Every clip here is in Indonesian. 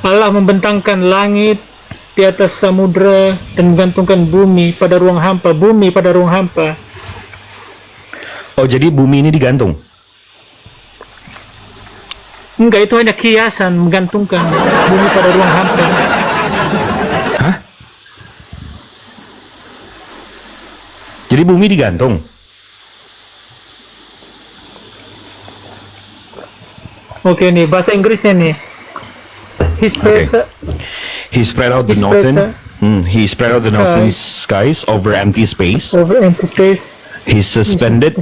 Allah membentangkan langit di atas samudra dan menggantungkan bumi pada ruang hampa. Bumi pada ruang hampa. Oh, jadi bumi ini digantung? Enggak, itu hanya kiasan menggantungkan bumi pada ruang hampa. Hah? Jadi bumi digantung? Oke nih, bahasa Inggrisnya nih. He spreads, He spread out the He northern. spreads, He spread out the northern skies over empty space. over empty space. He suspended.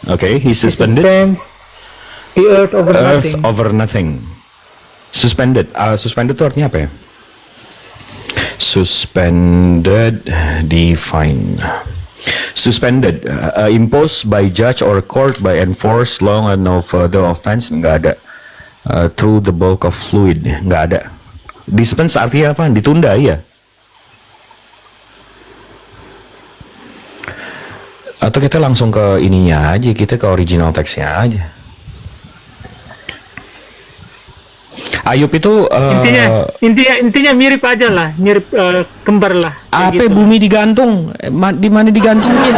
Okay, he suspended Suspends the earth over earth nothing. over nothing. Suspended. Suspended itu artinya apa ya? Suspended, define. Suspended, imposed by judge or court by enforced long and no further offense, nggak ada. Through the bulk of fluid, nggak ada. Dispense artinya apa? Ditunda ya? Atau kita langsung ke ininya aja, kita ke original teksnya aja. Ayub itu Intinya mirip aja lah, mirip kembar lah. apa Kayak gitu. bumi digantung? Di mana digantungin?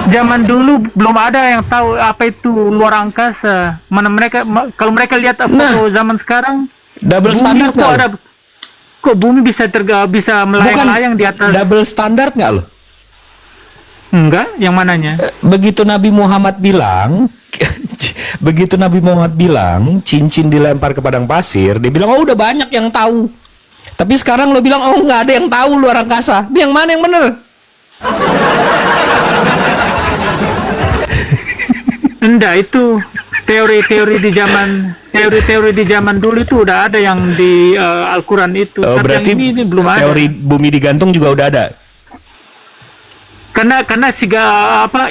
Zaman dulu belum ada yang tahu apa itu luar angkasa. Mana mereka kalau mereka lihat foto zaman sekarang, Double bumi standar kok nggak ada, lo? kok bumi bisa bisa melayang-layang di atas. Double standar nggak lo? Enggak, yang mananya? Begitu Nabi Muhammad bilang, begitu Nabi Muhammad bilang cincin dilempar ke padang pasir, dia bilang oh udah banyak yang tahu. Tapi sekarang lo bilang oh nggak ada yang tahu luar angkasa. Yang mana yang bener? Enggak, itu teori-teori di zaman dulu itu udah ada yang di Al-Quran itu. Oh, Tapi berarti yang ini belum ada. teori bumi digantung juga udah ada. Karena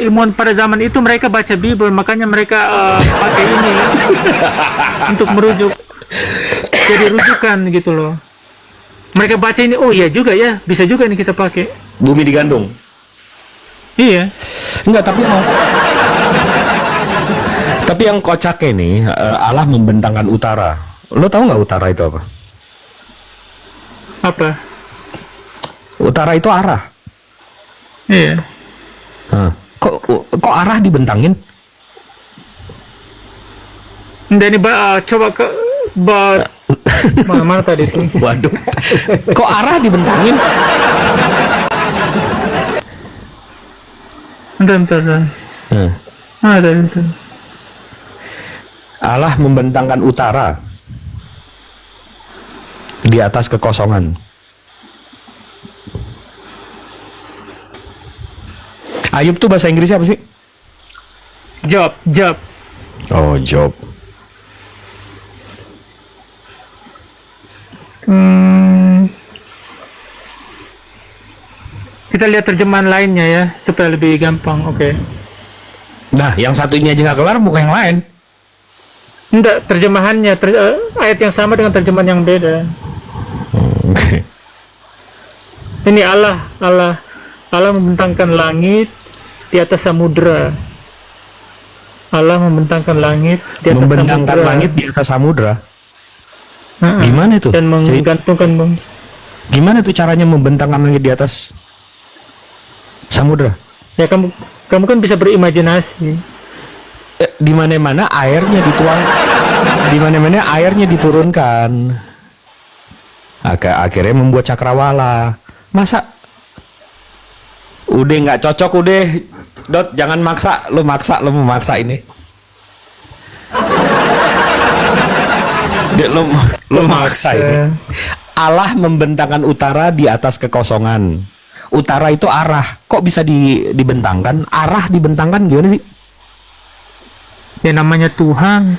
ilmuwan pada zaman itu mereka baca Bible, makanya mereka pakai ini untuk merujuk. Jadi rujukan gitu loh. Mereka baca ini, oh iya juga ya, bisa juga nih kita pakai. Bumi digantung. Iya. Enggak, tapi yang kocaknya nih, Allah membentangkan utara. Lo tahu nggak utara itu apa? Apa? Utara itu arah. Iya. Kok arah dibentangin? Enggak, ini coba ke mana tadi itu? Waduh. Kok arah dibentangin? Bentar. Ada itu. Allah membentangkan utara di atas kekosongan. Ayub tuh bahasa Inggrisnya apa sih? Job. Oh, Job. Kita lihat terjemahan lainnya ya, supaya lebih gampang. Oke. Nah, yang satu ini aja nggak kelar, bukan yang lain. Enggak, terjemahannya ayat yang sama dengan terjemahan yang beda. Oke. Ini Allah membentangkan langit di atas samudra. Allah membentangkan langit di atas Membentangkan samudra. langit di atas samudra. Ha-ha. Gimana itu? Dan menggantungkan Gimana tuh caranya membentangkan langit di atas samudra? ya kamu kan bisa berimajinasi. Di mana-mana airnya dituang, di mana-mana airnya diturunkan. Akhirnya membuat cakrawala. Masa udah nggak cocok udah, Dot, jangan maksa, lo memaksa ini. Lo maksa ini. Allah membentangkan utara di atas kekosongan. Utara itu arah. Kok bisa dibentangkan? Arah dibentangkan gimana sih? Ya namanya Tuhan.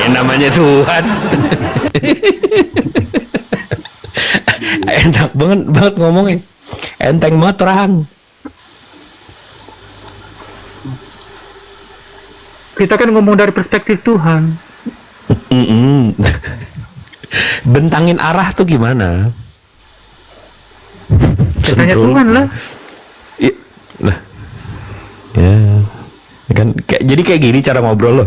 Yang namanya Tuhan. Enak banget ngomongnya. Enteng banget terang. Kita kan ngomong dari perspektif Tuhan. Bentangin arah tuh gimana? Tanya Tuhan lah. Lah. Ya. Kan jadi kayak gini cara ngobrol lo.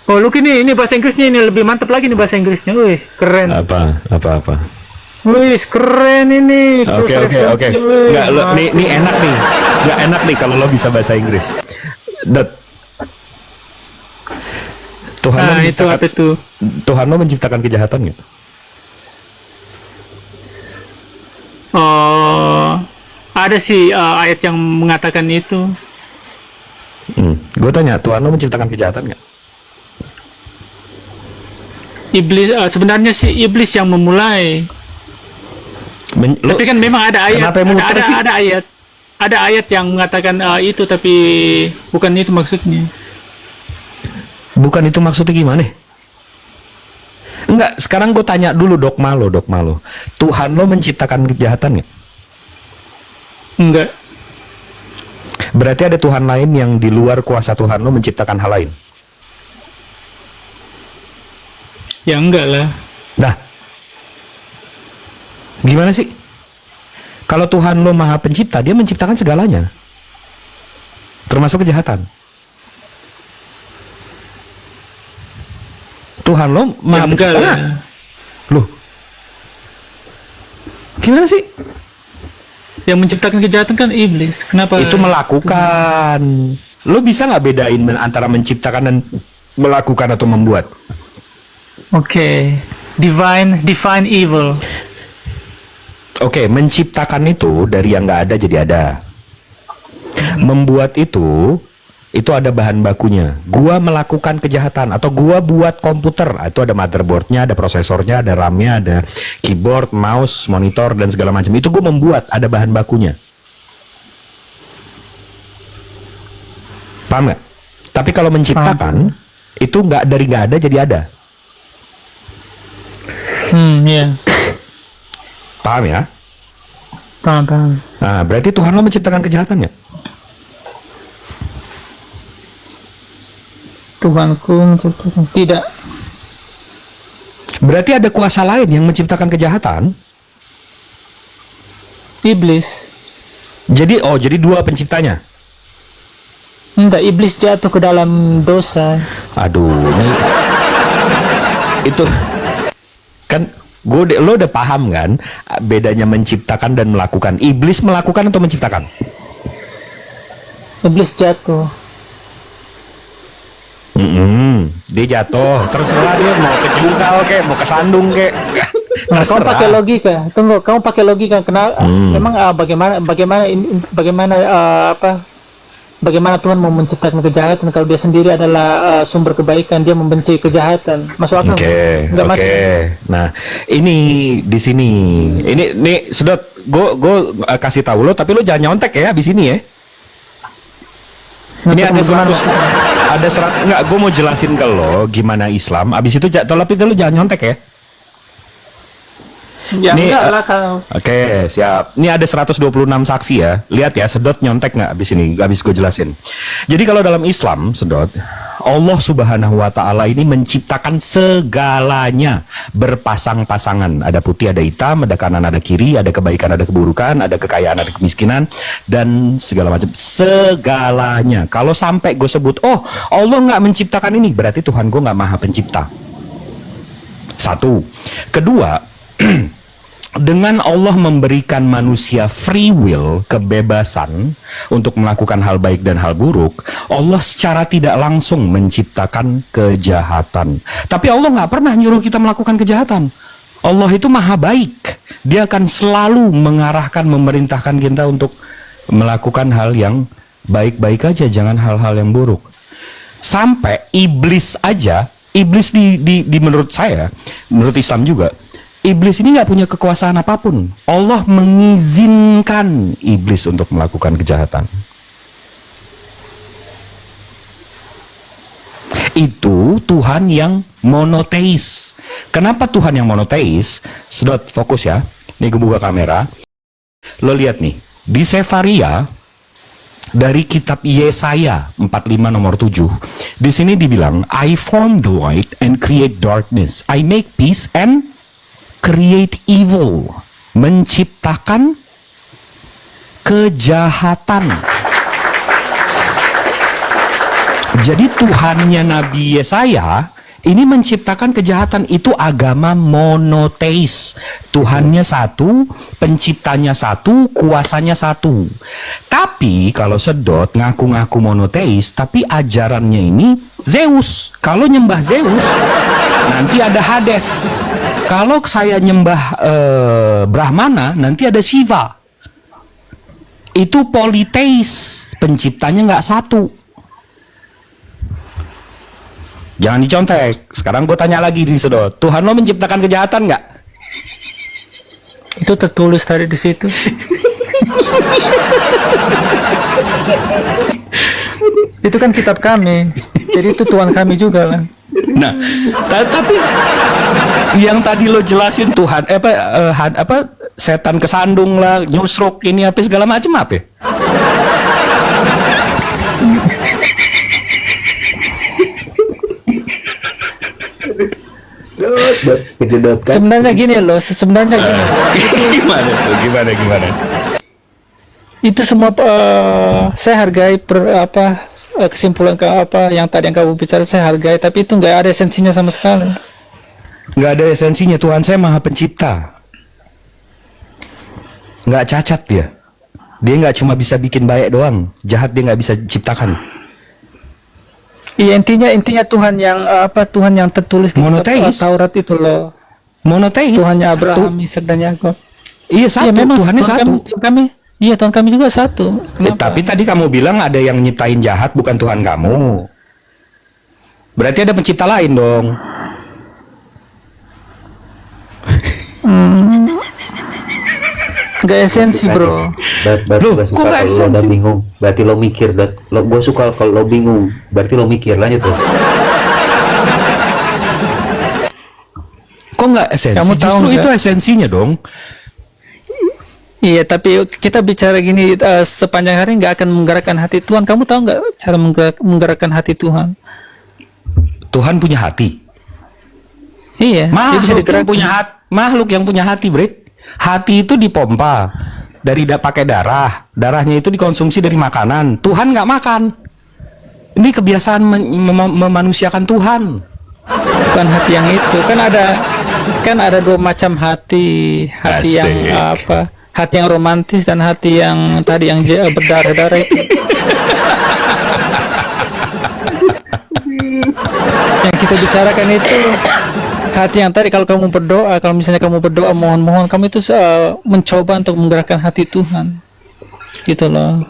Oh, lu ini bahasa Inggrisnya ini lebih mantap lagi nih bahasa Inggrisnya. Wih, keren. Apa? Wih, keren ini. Oke. Nggak, nih enak nih. Nggak enak nih kalau lo bisa bahasa Inggris. Tuhan lo itu apa itu? Tuhan lo menciptakan kejahatan nggak? Oh, ada sih ayat yang mengatakan itu. Gue tanya, Tuhan lo menciptakan kejahatan nggak? Iblis sebenarnya sih iblis yang memulai. Tapi kan memang ada ayat, ada ayat yang mengatakan itu, tapi bukan itu maksudnya. Bukan itu maksudnya gimana? Enggak, sekarang gue tanya dulu dogma lo. Tuhan lo menciptakan kejahatan nggak? Enggak. Berarti ada Tuhan lain yang di luar kuasa Tuhan lo menciptakan hal lain? Ya enggak lah. Nah, gimana sih? Kalau Tuhan lo maha pencipta, dia menciptakan segalanya. Termasuk kejahatan. Tuhan lo maha pencipta. Loh, gimana sih? Yang menciptakan kejahatan kan iblis. Kenapa? Itu melakukan. Lo bisa nggak bedain antara menciptakan dan melakukan atau membuat? Oke. Define evil. Oke, menciptakan itu dari yang nggak ada jadi ada. Membuat itu ada bahan bakunya. Gua melakukan kejahatan atau gua buat komputer, itu ada motherboardnya, ada prosesornya, ada RAM-nya, ada keyboard, mouse, monitor dan segala macam. Itu gua membuat, ada bahan bakunya. Paham nggak? Tapi kalau menciptakan itu nggak ada jadi ada. Iya. Paham ya? Paham. Nah, berarti Tuhan lo menciptakan kejahatan ya? Tuhanku menciptakan. Tidak. Berarti ada kuasa lain yang menciptakan kejahatan? Iblis. Jadi dua penciptanya? Enggak, iblis jatuh ke dalam dosa. Aduh, ini itu kan lo udah paham kan bedanya menciptakan dan melakukan. Iblis melakukan atau menciptakan? Iblis jatuh. Dia jatuh, terserah dia mau ke jungkal kek, mau ke sandung kek. Nah, kamu pakai logika. Tunggu, kamu pakai logika. Kenapa? Memang bagaimana Tuhan mau menciptakan kejahatan kalau dia sendiri adalah sumber kebaikan, dia membenci kejahatan. Masuk akal? Oke. Masuk. Nah, ini di sini. Ini sedot. Gue kasih tahu lo, tapi lo jangan nyontek ya abis ini ya. Ini ada 100. Enggak, gue mau jelasin ke lo gimana Islam. Abis itu tapi lo jangan nyontek ya. Ya enggak lah kalau. Oke, siap. Ini ada 126 saksi ya. Lihat ya, sedot nyontek nggak abis ini? Abis gue jelasin. Jadi kalau dalam Islam, sedot, Allah Subhanahu wa Ta'ala ini menciptakan segalanya berpasang-pasangan. Ada putih, ada hitam, ada kanan, ada kiri, ada kebaikan, ada keburukan, ada kekayaan, ada kemiskinan, dan segala macam. Segalanya. Kalau sampai gue sebut, oh Allah nggak menciptakan ini, berarti Tuhan gue nggak maha pencipta. Satu. Kedua, dengan Allah memberikan manusia free will, kebebasan untuk melakukan hal baik dan hal buruk, Allah secara tidak langsung menciptakan kejahatan. Tapi Allah nggak pernah nyuruh kita melakukan kejahatan. Allah itu maha baik. Dia akan selalu mengarahkan, memerintahkan kita untuk melakukan hal yang baik-baik aja, jangan hal-hal yang buruk. Sampai iblis aja, iblis di menurut saya, menurut Islam juga, iblis ini nggak punya kekuasaan apapun. Allah mengizinkan iblis untuk melakukan kejahatan. Itu Tuhan yang monoteis. Kenapa Tuhan yang monoteis? Sedot, fokus ya. Nih gue buka kamera. Lo lihat nih. Di Sefaria, dari kitab Yesaya 45 nomor 7. Di sini dibilang, I form the light and create darkness. I make peace and create evil. menciptakan kejahatan. Jadi Tuhannya Nabi Yesaya ini menciptakan kejahatan. Itu agama monoteis. Tuhannya satu, penciptanya satu, kuasanya satu. Tapi kalau sedot ngaku-ngaku monoteis, tapi ajarannya ini Zeus. Kalau nyembah Zeus, nanti ada Hades. Kalau saya nyembah Brahmana, nanti ada Shiva. Itu politeis, penciptanya nggak satu. Jangan dicontek. Sekarang gue tanya lagi di Sedot, Tuhan lo menciptakan kejahatan nggak? Itu tertulis tadi di situ. Itu kan kitab kami. Jadi itu Tuhan kami juga lah. Nah, tapi yang tadi lo jelasin Tuhan, apa setan kesandung lah, nyusruk ini apa segala macam apa? Sebenarnya gini loh, sebenarnya gini. Gimana? Itu semua saya hargai kesimpulan yang tadi yang kamu bicara saya hargai, tapi itu nggak ada esensinya sama sekali. Nggak ada esensinya. Tuhan saya maha pencipta, nggak cacat dia. Dia nggak cuma bisa bikin baik doang, jahat dia nggak bisa ciptakan. Iya, intinya Tuhan yang tertulis di kitab Taurat itu loh. Monoteis. Tuhannya Abraham, Ishak dan Yakub. Iya, satu. Memang Tuhannya satu. Tuhan kami juga satu. Tapi tadi kamu bilang ada yang nyiptain jahat, bukan Tuhan kamu. Berarti ada pencipta lain dong. Gak esensi bro. Baru gak suka kalau lo udah bingung. Berarti lo mikir. Gue suka kalau lo bingung. Berarti lo mikir. Lanjut tuh. Kok nggak esensi? Kamu tahu Justru nggak? itu esensinya dong. Iya, tapi kita bicara gini sepanjang hari nggak akan menggerakkan hati Tuhan. Kamu tahu nggak cara menggerakkan hati Tuhan? Tuhan punya hati. Iya, dia bisa digerakkan. Makhluk yang punya hati, Brit. Hati itu dipompa dari pakai darah. Darahnya itu dikonsumsi dari makanan. Tuhan nggak makan. Ini kebiasaan memanusiakan Tuhan. Bukan hati yang itu. Kan ada dua macam hati. Hati Asik. yang hati yang romantis dan hati yang tadi yang berdarah-darah itu. Yang kita bicarakan itu hati yang tadi kalau kamu berdoa, kalau misalnya kamu berdoa mohon-mohon, kamu itu mencoba untuk menggerakkan hati Tuhan. Gitu loh.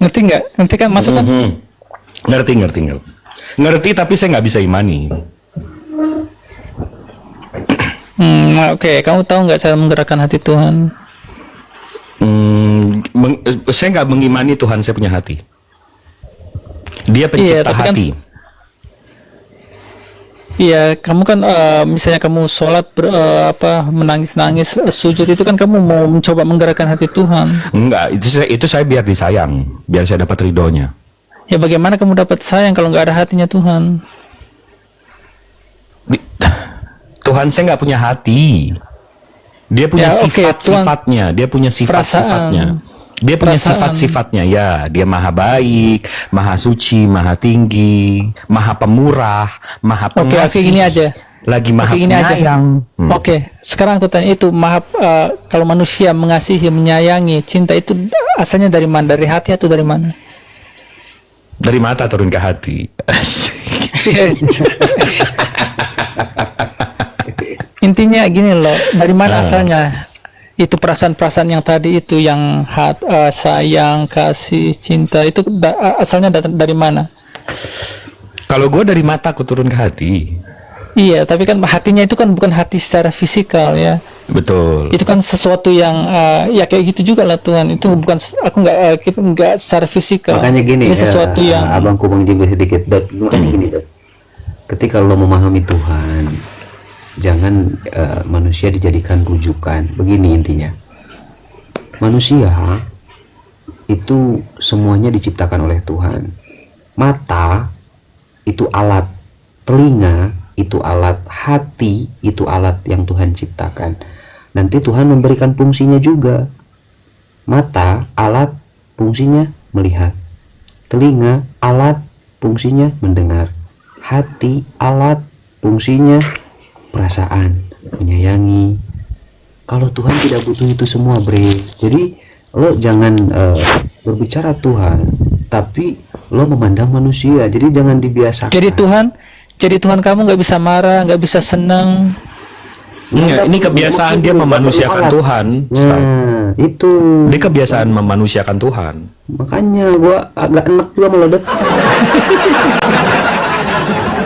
Ngerti nggak? Ngerti kan? Masuk kan? Ngerti, tapi saya nggak bisa imani. Oke. Kamu tahu nggak cara menggerakkan hati Tuhan? Saya nggak mengimani Tuhan saya punya hati. Dia pencipta hati. Iya, kamu kan misalnya kamu sholat menangis-nangis sujud itu kan kamu mau mencoba menggerakkan hati Tuhan. Enggak, itu saya biar disayang, biar saya dapat ridhonya. Ya bagaimana kamu dapat sayang kalau nggak ada hatinya Tuhan? Tuhan saya nggak punya hati. Dia punya sifat-sifatnya, dia punya sifat-sifatnya. Dia punya sifat-sifatnya, ya. Dia maha baik, maha suci, maha tinggi, maha pemurah, maha pengasih. Oke, ini aja. Lagi maha penyayang. Oke, sekarang aku tanya itu kalau manusia mengasihi, menyayangi, cinta itu asalnya dari mana? Dari hati atau dari mana? Dari mata turun ke hati. Intinya gini loh, dari mana asalnya? Itu perasaan-perasaan yang tadi itu yang sayang, kasih, cinta itu asalnya dari mana? Kalau gue dari mata aku turun ke hati. Iya, tapi kan hatinya itu kan bukan hati secara fisikal ya. Betul. Itu kan sesuatu yang ya kayak gitu juga lah Tuhan. Itu bukan aku nggak secara fisikal. Makanya gini, ini sesuatu yang abangku Bang Jimbe sedikit. Gini, ketika lo memahami Tuhan, jangan manusia dijadikan rujukan. Begini intinya, manusia itu semuanya diciptakan oleh Tuhan. Mata itu alat, telinga itu alat, hati itu alat yang Tuhan ciptakan. nanti Tuhan memberikan fungsinya juga. Mata, alat, fungsinya melihat. Telinga, alat, fungsinya mendengar. Hati, alat, fungsinya perasaan, menyayangi. Kalau Tuhan tidak butuh itu semua, Bre. Jadi lo jangan berbicara Tuhan, tapi lo memandang manusia. Jadi jangan dibiasakan. Jadi Tuhan kamu nggak bisa marah, nggak bisa senang. Ini kebiasaan dia memanusiakan Tuhan. Ustaz. Nah, itu. Dia kebiasaan memanusiakan Tuhan. Makanya gua agak enak juga melodot.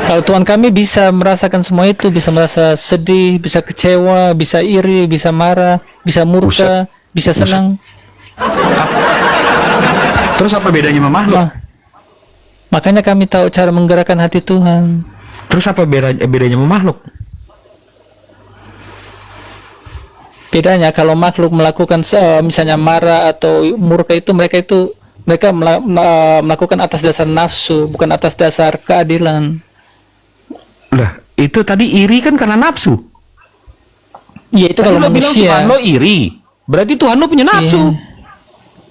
Kalau Tuhan kami bisa merasakan semua itu, bisa merasa sedih, bisa kecewa, bisa iri, bisa marah, bisa murka, bisa senang. Terus apa bedanya sama makhluk? Makanya kami tahu cara menggerakkan hati Tuhan. Terus apa bedanya sama makhluk? Bedanya kalau makhluk melakukan misalnya marah atau murka itu mereka melakukan atas dasar nafsu, bukan atas dasar keadilan. Lah, itu tadi iri kan karena nafsu. Iya, itu Tadi kalau lo bilang manusia. Tuhan lo iri. Berarti Tuhan lo punya nafsu.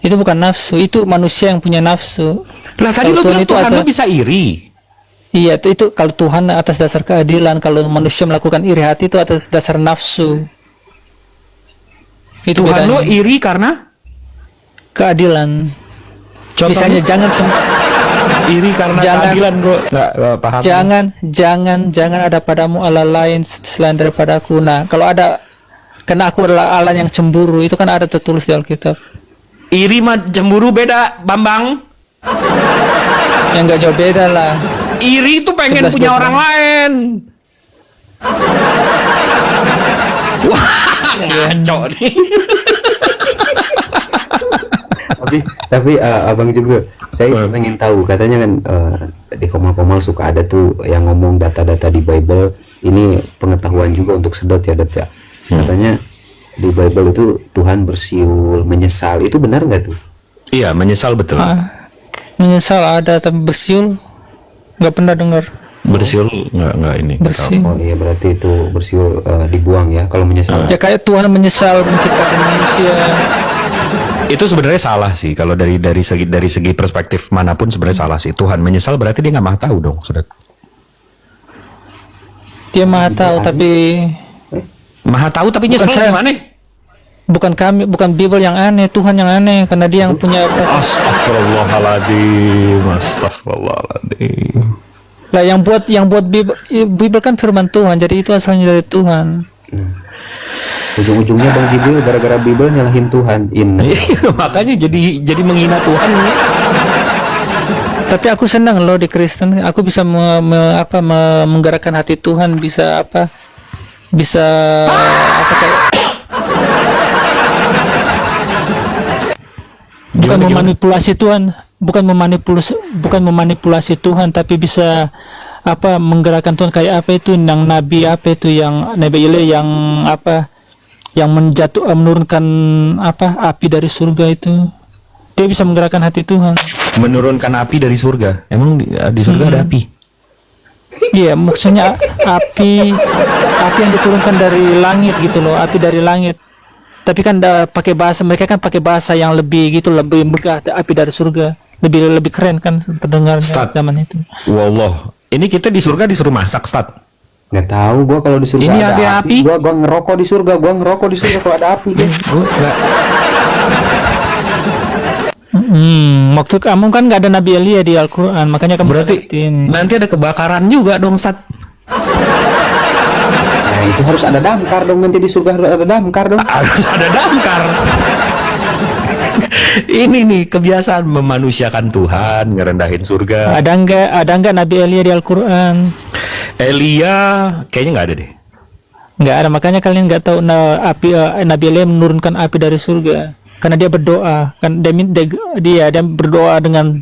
Itu bukan nafsu, itu manusia yang punya nafsu. Lah tadi Kalau lo bilang Tuhan lo atas- bisa iri. Iya, itu kalau Tuhan atas dasar keadilan, kalau manusia melakukan iri hati itu atas dasar nafsu. Itu Tuhan lo bedanya. iri karena Keadilan. contohnya Misalnya iri karena jangan- keadilan, bro. Nggak paham. jangan ada padamu Allah lain selain daripadaku. Nah, kalau ada, karena aku adalah Allah yang cemburu, itu kan ada tertulis di Alkitab. Iri mah cemburu beda, Bambang. Yang nggak jauh beda lah. Iri itu pengen 11 punya 12. orang lain. Wah, ngaco nih. tapi abang juga, saya pengen tahu, katanya kan di Komal-Komal suka ada tuh yang ngomong data-data di Bible. Ini pengetahuan juga untuk sedot ya, Dot ya. Katanya di Bible itu Tuhan bersiul, menyesal. Itu benar nggak tuh? Iya, menyesal betul. Menyesal ada, tapi bersiul nggak pernah dengar. Bersiul nggak ini. nggak tahu. Bersiul. Oh iya, berarti itu bersiul dibuang ya. Kalau menyesal. Ya kayak Tuhan menyesal menciptakan manusia. Itu sebenarnya salah sih. Kalau dari segi perspektif manapun sebenarnya salah sih. Tuhan menyesal berarti dia nggak maha tahu dong, sudah. Dia maha tahu, tapi Maha tahu tapi nyesel saya. gimana? bukan kami, bukan Bible yang aneh, Tuhan yang aneh, karena dia yang punya Astagfirullahaladzim, astagfirullahaladzim. lah yang buat Bible kan firman Tuhan, jadi itu asalnya dari Tuhan. Ujung-ujungnya Bang Jibril gara-gara Bible nyalahin Tuhan. Iya, makanya jadi menghina Tuhan. Tapi aku senang loh di Kristen, aku bisa menggerakkan hati Tuhan, bisa apa kayak bukan memanipulasi Tuhan, bukan memanipulasi Tuhan, tapi bisa menggerakkan Tuhan, kayak apa itu yang Nabi Elia yang menurunkan api dari surga itu. Dia bisa menggerakkan hati Tuhan. Menurunkan api dari surga. Emang di surga ada api? Iya, maksudnya api yang diturunkan dari langit gitu loh, api dari langit. Tapi kan mereka kan pakai bahasa yang lebih gitu, lebih megah, api dari surga. Lebih keren kan terdengarnya zaman itu. Wallah. Ini kita di surga disuruh masak, Stat. Nggak tahu gua kalau di surga Ini ada ada api? Gua ngerokok di surga, kalau ada api. Waktu kamu kan nggak ada Nabi Elia di Al-Quran, makanya kamu Berarti ngertiin. nanti ada kebakaran juga dong, Stat. Nah, itu harus ada damkar dong, nanti di surga harus ada damkar dong. Harus ada damkar. Ini nih kebiasaan memanusiakan Tuhan, ngerendahin surga. Ada nggak Nabi Elia di Al-Quran? Elia kayaknya nggak ada deh. Nggak ada, makanya kalian nggak tahu Nabi Elia menurunkan api dari surga karena dia berdoa kan, dia berdoa dengan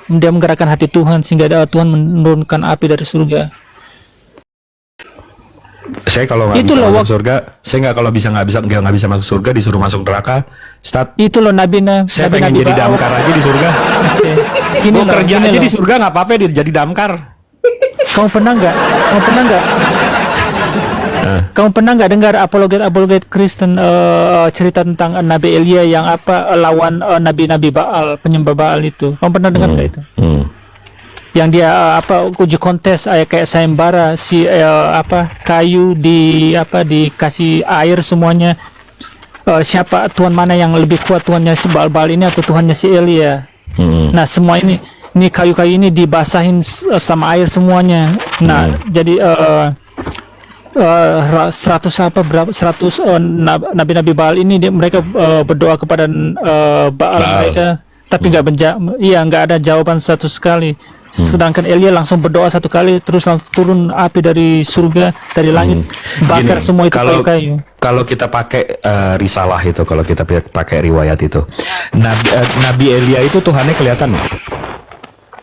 dia menggerakkan hati Tuhan sehingga Tuhan menurunkan api dari surga. Saya kalau nggak bisa masuk surga, saya nggak bisa masuk surga, disuruh masuk neraka. Stat, Itu loh saya pengen jadi damkar aja di surga. Gini Mau loh, kerja gini aja loh. di surga nggak apa-apa, jadi damkar. Kamu pernah nggak Kamu pernah nggak dengar apologet Kristen cerita tentang Nabi Elia yang lawan nabi-nabi Baal, penyembah Baal itu? Kamu pernah dengar nggak itu? Yang dia uji kontes kayak sayembara kayu dikasih air semuanya. Siapa Tuhan mana yang lebih kuat, Tuhannya si Baal ini atau Tuhannya si Elia? Nah, semua ini kayu-kayu ini dibasahin sama air semuanya. Nah, jadi 100 nabi-nabi Baal ini mereka berdoa kepada Baal mereka, tapi nggak ada jawaban satu sekali. Sedangkan Elia langsung berdoa satu kali, terus langsung turun api dari surga, dari langit, bakar semua itu kayu-kayu. Kalau kita pakai risalah itu, kalau kita pakai riwayat itu, Nabi Elia itu Tuhannya kelihatan nggak?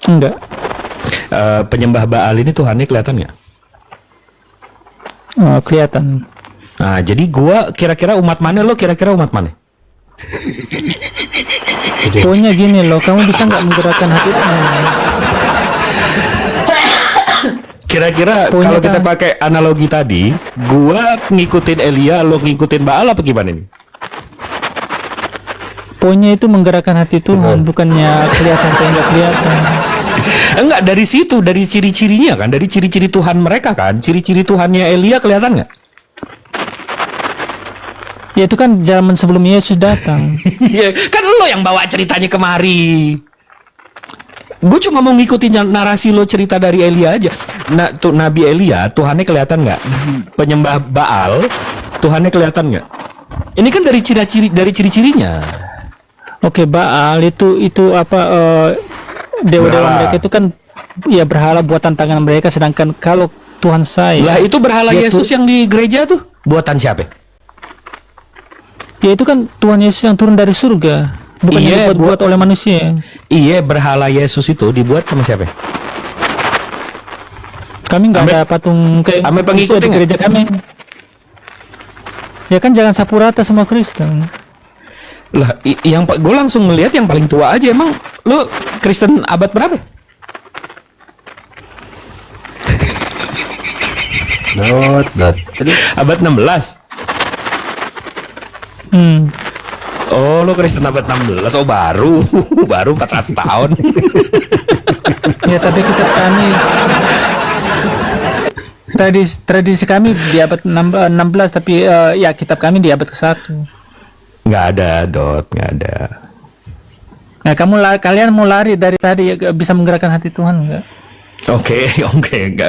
Enggak. Penyembah Baal ini Tuhannya kelihatan nggak? Kelihatan. Nah, jadi gua kira-kira umat mana, lo kira-kira umat mana? Pokoknya gini loh, kamu bisa nggak menggerakkan hati? Kira-kira kalau kita pakai analogi tadi, gua ngikutin Elia, lo ngikutin Baal apa gimana nih? Pokoknya itu menggerakkan hati Tuhan, bukannya kelihatan atau nggak kelihatan. Enggak, dari situ, dari ciri-cirinya kan, dari ciri-ciri Tuhan mereka kan, ciri-ciri Tuhannya Elia kelihatan nggak? Ya itu kan zaman sebelum Yesus datang. Ya, kan lo yang bawa ceritanya kemari. Gue cuma mau ngikutin narasi lo cerita dari Elia aja. Nah, tuh Nabi Elia, Tuhannya kelihatan nggak? Penyembah Baal, Tuhannya kelihatan nggak? Ini kan dari ciri-cirinya. Oke, Baal itu dewa-dewa mereka itu kan ya berhala buatan tangan mereka, sedangkan kalau Tuhan saya. Lah itu berhala Yesus yang di gereja tuh buatan siapa? Ya itu kan Tuhan Yesus yang turun dari surga, bukan yang dibuat oleh manusia. Iya, berhala Yesus itu dibuat sama siapa? Kami nggak ada patung kayak pengikut di gereja kami. Ya kan jangan sapu rata semua Kristen. Lah, yang gue langsung melihat yang paling tua aja. Emang lo Kristen abad berapa? Abad 16. Oh, lo Kristen abad 16. Oh, baru 400 tahun. Ya, tapi kitab kami tradisi kami di abad 16, tapi ya kitab kami di abad ke-1. Nggak ada, nggak ada. Nah, kalian mau lari dari tadi ya, bisa menggerakkan hati Tuhan nggak? Oke,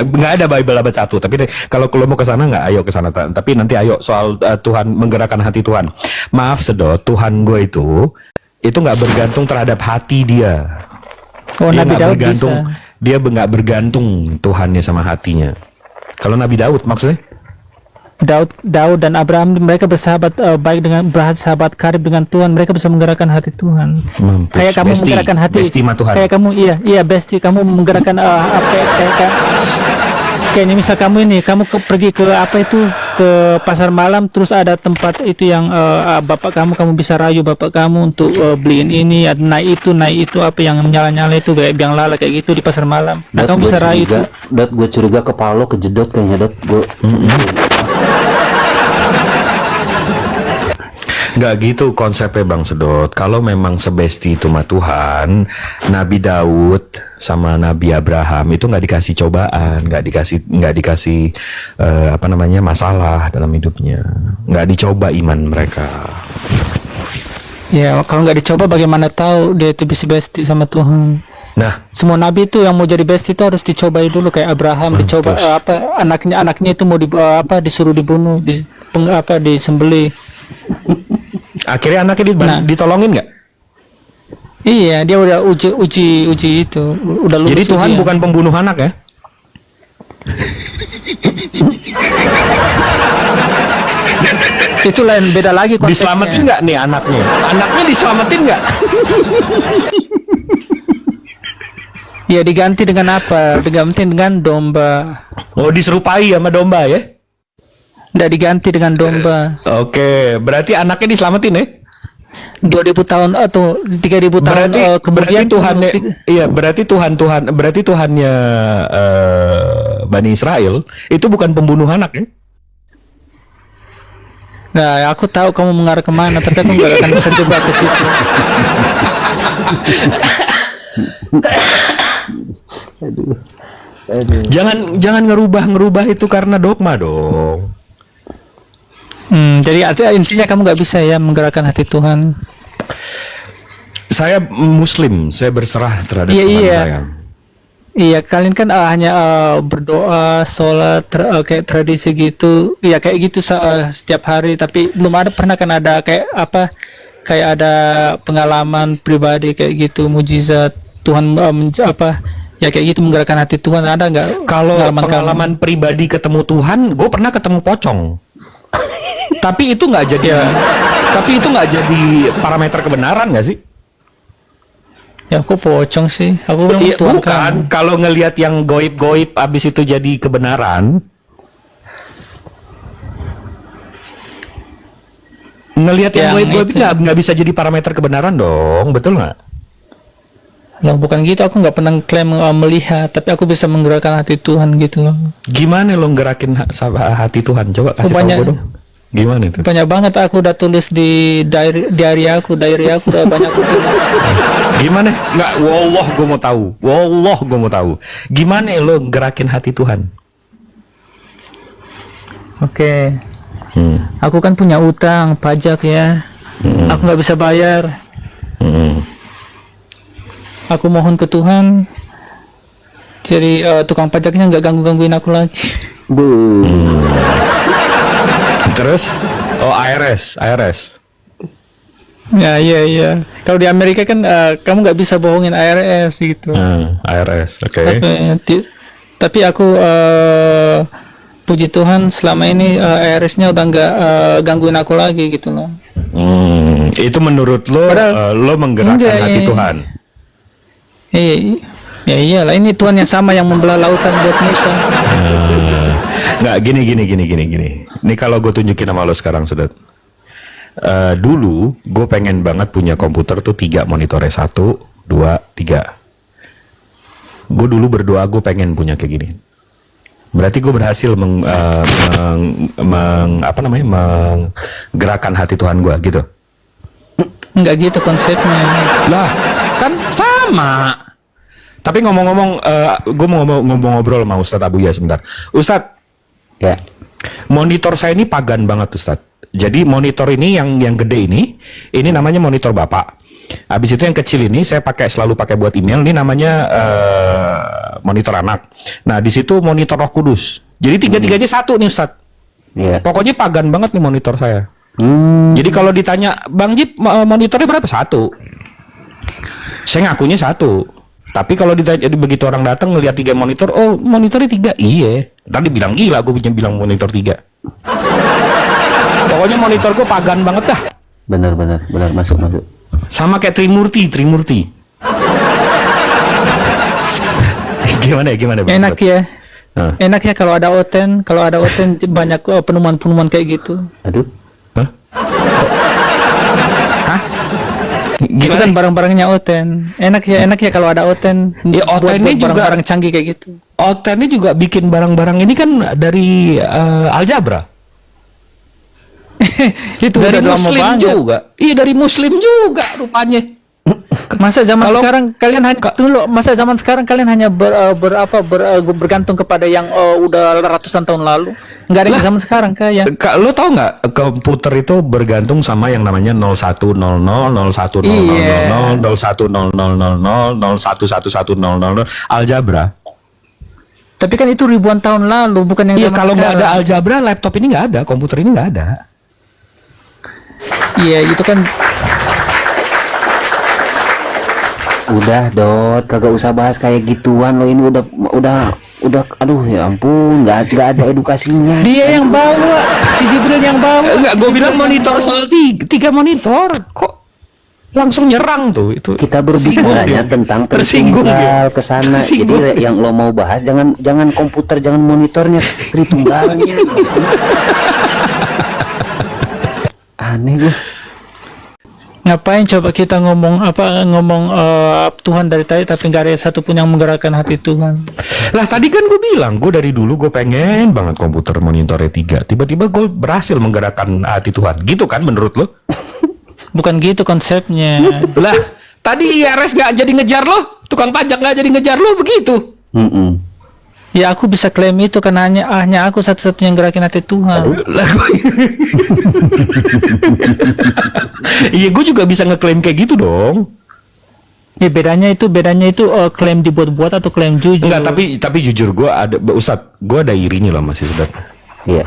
nggak ada Bible abad 1. Tapi kalau mau ke sana nggak, ayo ke sana. Tapi nanti ayo soal Tuhan menggerakkan hati Tuhan. Maaf Sedot, Tuhan gue itu nggak bergantung terhadap hati dia. Oh, Dia Nabi nggak Daud bergantung, bisa. dia nggak bergantung Tuhannya sama hatinya. Kalau Nabi Daud maksudnya? Daud dan Abraham mereka bersahabat baik dengan bersahabat karib dengan Tuhan, mereka bisa menggerakkan hati Tuhan. Mampus, Kayak kamu besti, menggerakkan hati. besti sama Tuhan. Kayak kamu iya besti, kamu menggerakkan kayak ini misal kamu pergi ke ke pasar malam, terus ada tempat itu yang bapak kamu bisa rayu bapak kamu untuk beliin ini, naik itu apa yang nyala-nyala itu kayak biang lala kayak gitu di pasar malam. Nah, kamu bisa rayu itu. Gue curiga kepala lo kejedot kayaknya, gue. Nggak gitu konsepnya Bang Sedot. Kalau memang sebesti itu mah Tuhan, Nabi Daud sama Nabi Abraham itu nggak dikasih cobaan, nggak dikasih masalah dalam hidupnya, nggak dicoba iman mereka. Ya, kalau nggak dicoba bagaimana tahu dia itu bisa besti sama Tuhan? Nah, Semua nabi itu yang mau jadi besti itu harus dicobai dulu, kayak Abraham dicoba anaknya itu mau disuruh dibunuh, disembelih. akhirnya anaknya ditolongin nggak? Iya, dia udah uji itu, udah lulus. Jadi Tuhan ujian. bukan pembunuh anak ya? Itu lain, beda lagi konteksnya. Diselamatin nggak nih anaknya? Anaknya diselamatin nggak? Ya diganti dengan apa? Diganti dengan domba. Oh, diserupai sama domba ya? Nggak diganti dengan domba. Oke, berarti anaknya diselamatin ya? 2000 tahun atau 3000 tahun kemudian berarti Tuhannya Bani Israel itu bukan pembunuh anak ya? Nah, aku tahu kamu mengarah kemana, tapi aku nggak akan terjebak ke situ. Jangan ngerubah itu karena dogma dong. Jadi artinya intinya kamu nggak bisa ya menggerakkan hati Tuhan. Saya Muslim, saya berserah terhadap Iya, Tuhan iya. saya. Iya, kalian kan hanya berdoa, sholat, kayak tradisi gitu, ya kayak gitu setiap hari. Tapi belum ada pernah kan ada kayak apa, kayak ada pengalaman pribadi kayak gitu, mujizat Tuhan ya kayak gitu menggerakkan hati Tuhan, ada nggak? Kalau kamu? pengalaman pribadi ketemu Tuhan, gue pernah ketemu pocong. Tapi itu nggak jadi, tapi itu nggak jadi parameter kebenaran nggak sih? Ya aku pocong sih, aku bilang Iya, Tuhan bukan. kamu. Kalau ngelihat yang goib-goib abis itu jadi kebenaran, ngelihat yang Yang goib-goib itu. nggak bisa jadi parameter kebenaran dong, betul nggak? Loh, bukan gitu, aku nggak pernah klaim melihat, tapi aku bisa menggerakkan hati Tuhan gitu loh. Gimana lo gerakin hati Tuhan? Coba kasih tahu banyak. gue dong. Gimana itu? Banyak banget aku udah tulis di diary aku udah banyak aku tulis. Gimana? Nggak, wallah gue mau tahu. Wallah gue mau tahu. Gimana lo gerakin hati Tuhan? Oke. Aku kan punya utang pajak ya. Aku nggak bisa bayar. Aku mohon ke Tuhan. Jadi tukang pajaknya nggak gangguin aku lagi. Terus? Oh, IRS. Ya, iya. Kalau di Amerika kan kamu nggak bisa bohongin IRS gitu. IRS, oke. Tapi aku puji Tuhan selama ini IRS-nya udah nggak gangguin aku lagi gitu loh. Itu menurut lo, lo menggerakkan Enggak, hati Tuhan? Ya iyalah, ini Tuhan yang sama yang membelah lautan buat Musa. Nggak, gini. Ini kalau gue tunjukin sama lo sekarang, Sedet. Dulu gue pengen banget punya komputer tuh 3 monitornya, 1, 2, 3. Gue dulu berdoa gue pengen punya kayak gini. Berarti gue berhasil menggerakkan hati Tuhan gue gitu. Enggak gitu konsepnya. Lah, kan sama. Tapi ngomong-ngomong, gue mau ngobrol sama Ustadz Abuya sebentar. Ustadz, Ya. monitor saya ini pagan banget, Ustadz. Jadi monitor ini yang gede ini namanya monitor Bapak. Habis itu yang kecil ini saya selalu pakai buat email. Ini namanya monitor anak. Nah, di situ monitor Roh Kudus. Jadi tiga-tiganya satu nih, Ustadz. Iya. Pokoknya pagan banget nih monitor saya. Jadi kalau ditanya, Bang Jip, monitornya berapa? 1. Saya ngakunya 1. Tapi kalau ditanya, begitu orang datang ngelihat 3 monitor, oh monitornya 3. Iya. Tadi bilang gila, gue bilang monitor 3. Pokoknya monitor gue pagan banget dah. Benar masuk. Sama kayak Trimurti. Gimana ya? Bang? Enak ya. Hah? Enak ya kalau ada oten banyak penemuan kayak gitu. Aduh. Hah? Itu Gimana? kan barang-barangnya oten. Enak ya kalau ada oten. Ya, otennya buat juga- barang-barang canggih kayak gitu. Otennya juga bikin barang-barang ini kan dari aljabar. Itu Dari udah lama Muslim banget. juga. Iya, dari Muslim juga rupanya. Masa zaman Kalau- sekarang kalian hanya bergantung kepada yang udah ratusan tahun lalu. Nggak ada yang zaman sekarang kayak. Lo tau nggak komputer itu bergantung sama yang namanya 0100, 0100, 010000, 011100, aljabar. Tapi kan itu ribuan tahun lalu, bukan yang Iya, zaman kalau nggak ada sekarang. aljabar, laptop ini nggak ada, komputer ini nggak ada. Iya, itu kan Udah, Dot, kagak usah bahas kayak gituan lo, ini udah aduh ya ampun, nggak ada edukasinya. dia yang bawa, si Jibril yang bawa. Enggak, gue bilang monitor soal 3 monitor, kok langsung nyerang tuh itu. Kita Tersinggung berbicaranya dia. tentang Tersinggung dia. Tritunggal ke sana. Tersinggung. Jadi yang lo mau bahas jangan komputer, jangan monitornya, Tritunggalnya. Aneh gue. Ngapain coba kita ngomong Tuhan dari tadi tapi nggak ada satupun yang menggerakkan hati Tuhan. Lah tadi kan gue bilang, gue dari dulu gue pengen banget komputer monitornya 3. Tiba-tiba gue berhasil menggerakkan hati Tuhan. Gitu kan menurut lo? Bukan gitu konsepnya. Lah tadi IRS gak jadi ngejar lo, tukang pajak gak jadi ngejar lo, begitu. Ya aku bisa klaim itu karena hanya aku satu-satunya yang gerakin hati Tuhan. Lah iya, gue juga bisa ngeklaim kayak gitu dong. Ya bedanya itu klaim dibuat-buat atau klaim jujur. Enggak, tapi jujur gue ada, Ustadz, gue ada irinya loh masih Saudara. Iya.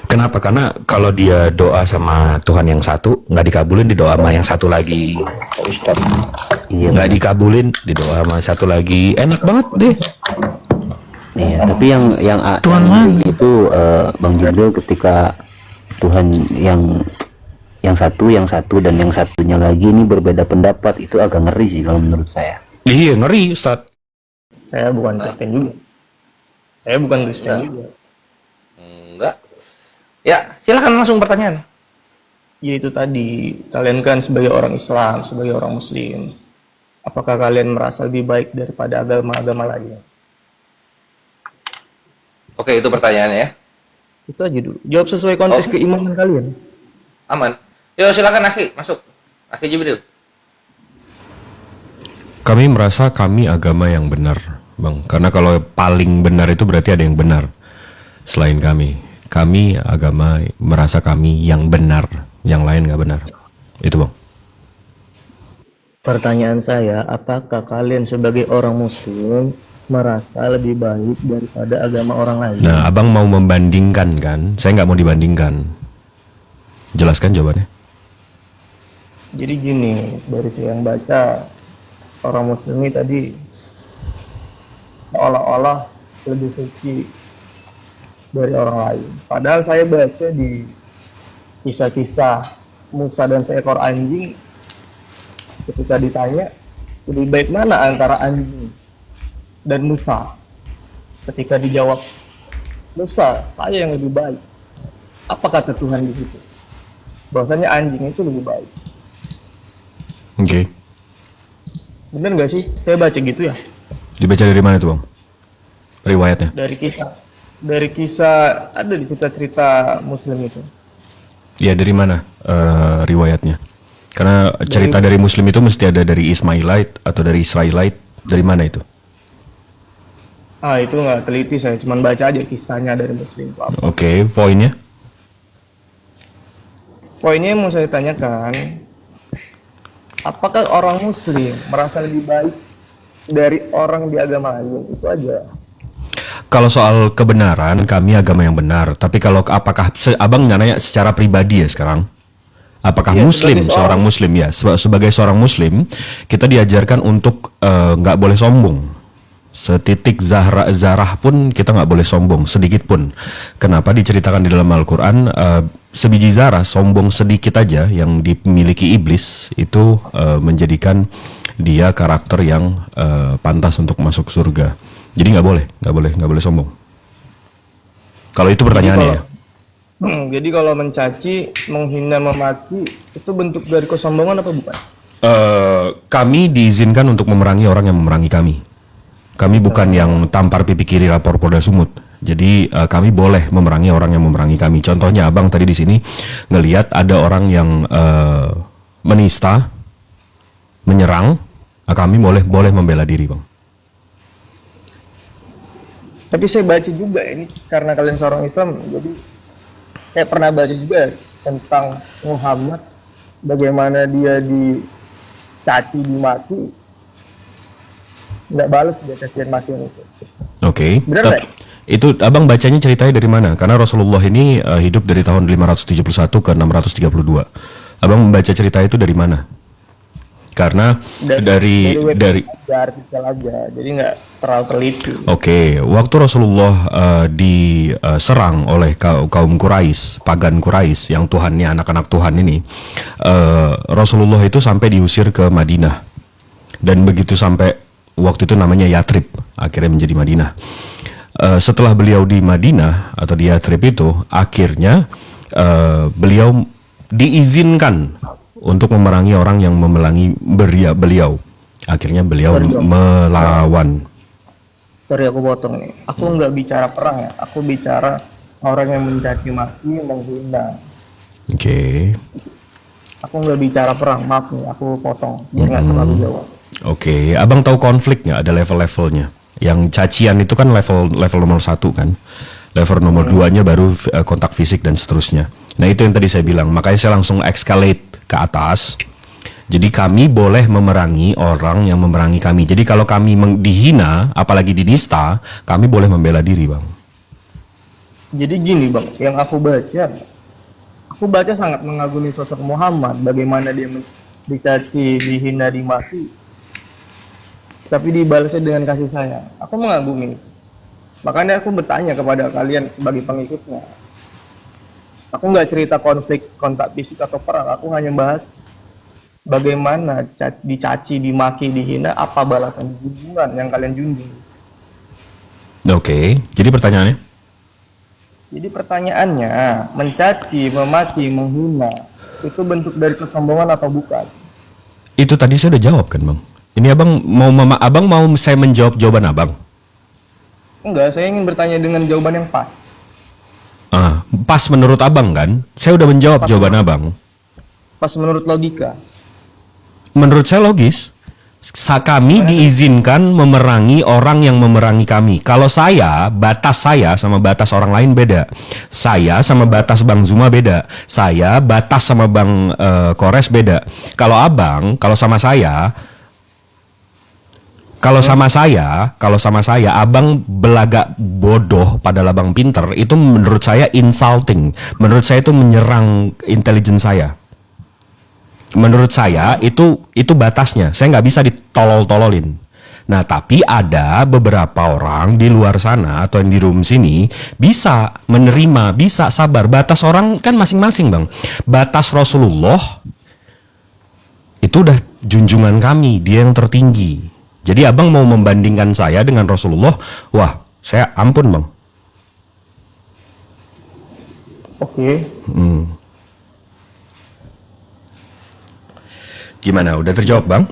Kenapa? Karena kalau dia doa sama Tuhan yang satu, nggak dikabulin, didoa sama yang satu lagi. Iya. Nggak dikabulin, didoa sama satu lagi. Enak banget deh. Iya, tapi yang Tuhan mana? itu Bang Jibril, ketika Tuhan yang satu dan yang satunya lagi ini berbeda pendapat, itu agak ngeri sih kalau menurut saya. Iya, ngeri Ustadz. Saya bukan Kristen juga. Enggak. Ya, silakan langsung pertanyaan. Yaitu tadi, kalian kan sebagai orang Islam, sebagai orang Muslim, apakah kalian merasa lebih baik daripada agama-agama lain? Oke, itu pertanyaannya ya. Itu aja dulu. Jawab sesuai konteks keimanan kalian. Aman. Yo, silakan Akhi, masuk. Akhi Jibril. Kami merasa kami agama yang benar, Bang. Karena kalau paling benar itu berarti ada yang benar selain kami. Kami agama merasa kami yang benar, yang lain nggak benar. Itu, Bang. Pertanyaan saya, apakah kalian sebagai orang Muslim merasa lebih baik daripada agama orang lain? Nah, Abang mau membandingkan kan? Saya nggak mau dibandingkan. Jelaskan jawabannya. Jadi gini, dari saya yang baca, orang Muslim ini tadi seolah-olah lebih suci dari orang lain. Padahal saya baca di kisah-kisah Musa dan seekor anjing, ketika ditanya lebih baik mana antara anjing dan Musa, ketika dijawab Musa, saya yang lebih baik. Apa kata Tuhan di situ? Bahwasanya anjing itu lebih baik. Oke. Bener nggak sih? Saya baca gitu ya. Dibaca dari mana tuh, Bang? Riwayatnya. Dari kisah ada di cerita-cerita Muslim itu. Ya, dari mana riwayatnya? Karena cerita dari Muslim itu mesti ada dari Ismailite atau dari Israelite. Dari mana itu? Itu nggak teliti, saya cuma baca aja kisahnya dari Muslim itu apa. Oke, poinnya? Poinnya yang mau saya tanyakan, apakah orang Muslim merasa lebih baik dari orang di agama lain? Itu aja. Kalau soal kebenaran, kami agama yang benar. Tapi kalau apakah Abang nggak nanya secara pribadi ya sekarang? Apakah Ya, Muslim, sebagai seorang Muslim ya? Sebagai seorang Muslim, kita diajarkan untuk nggak boleh sombong. Setitik zarah pun kita nggak boleh sombong, sedikit pun. Kenapa? Diceritakan di dalam Al-Quran, sebiji zarah, sombong sedikit aja yang dimiliki iblis, itu menjadikan dia karakter yang pantas untuk masuk surga. Jadi nggak boleh sombong. Kalau itu pertanyaannya ya. Jadi kalau mencaci, menghina, memaki, itu bentuk dari kesombongan apa bukan? Kami diizinkan untuk memerangi orang yang memerangi kami. Kami bukan yang tampar pipi kiri lapor Polda Sumut. Jadi kami boleh memerangi orang yang memerangi kami. Contohnya Abang tadi di sini ngelihat ada orang yang menista, menyerang, kami boleh membela diri, Bang. Tapi saya baca juga ini karena kalian seorang Islam, jadi saya pernah baca juga tentang Muhammad, bagaimana dia dicaci, dimaki, nggak balas dia cacian makian itu. Oke. Benar nggak? Itu Abang bacanya ceritanya dari mana? Karena Rasulullah ini hidup dari tahun 571 ke 632. Abang membaca cerita itu dari mana? Karena dari artikel aja, jadi nggak terlalu teliti. Oke, waktu Rasulullah diserang oleh kaum Quraisy, pagan Quraisy yang Tuhannya anak-anak Tuhan ini, Rasulullah itu sampai diusir ke Madinah. Dan begitu sampai waktu itu namanya Yatrib, akhirnya menjadi Madinah. Setelah beliau di Madinah atau di Yatrib itu, akhirnya beliau diizinkan untuk memerangi orang yang memerangi beliau. Akhirnya beliau melawan. Sorry aku potong nih. Aku nggak bicara perang ya. Aku bicara orang yang mencaci maki, menghina. Oke. Aku nggak bicara perang. Maaf nih, aku potong. Biar nggak terlalu jauh. Oke, abang tahu konflik nggak? Ada level-levelnya. Yang cacian itu kan level nomor 1 kan. Level nomor 2-nya baru kontak fisik dan seterusnya. Nah itu yang tadi saya bilang. Makanya saya langsung escalate ke atas. Jadi kami boleh memerangi orang yang memerangi kami. Jadi kalau kami dihina, apalagi dinista, kami boleh membela diri, Bang. Jadi gini bang, yang aku baca sangat mengagumi sosok Muhammad. Bagaimana dia dicaci, dihina, dimaki, tapi dibalasnya dengan kasih sayang. Aku mengagumi. Makanya aku bertanya kepada kalian sebagai pengikutnya. Aku nggak cerita kontak fisik atau perang. Aku hanya bahas bagaimana dicaci, dimaki, dihina, apa balasan junjungan yang kalian junjung. Oke, jadi pertanyaannya? Jadi pertanyaannya, mencaci, memaki, menghina, itu bentuk dari kesombongan atau bukan? Itu tadi saya udah jawab kan, Bang? Ini abang mau saya menjawab jawaban abang? Enggak, saya ingin bertanya dengan jawaban yang pas. Pas menurut abang kan? Saya udah menjawab jawaban abang. Pas menurut logika. Menurut saya logis. Kami diizinkan memerangi orang yang memerangi kami. Kalau batas saya sama batas orang lain beda. Saya sama batas Bang Zuma beda. Saya batas sama Bang Kores beda. Kalau abang, kalau sama saya, abang belagak bodoh padahal abang pinter, itu menurut saya insulting. Menurut saya itu menyerang intelijen saya. Menurut saya itu batasnya. Saya nggak bisa ditolol-tololin. Nah, tapi ada beberapa orang di luar sana atau yang di room sini bisa menerima, bisa sabar. Batas orang kan masing-masing, Bang. Batas Rasulullah itu udah junjungan kami, dia yang tertinggi. Jadi abang mau membandingkan saya dengan Rasulullah, wah, saya ampun, Bang. Oke. Gimana? Udah terjawab, Bang?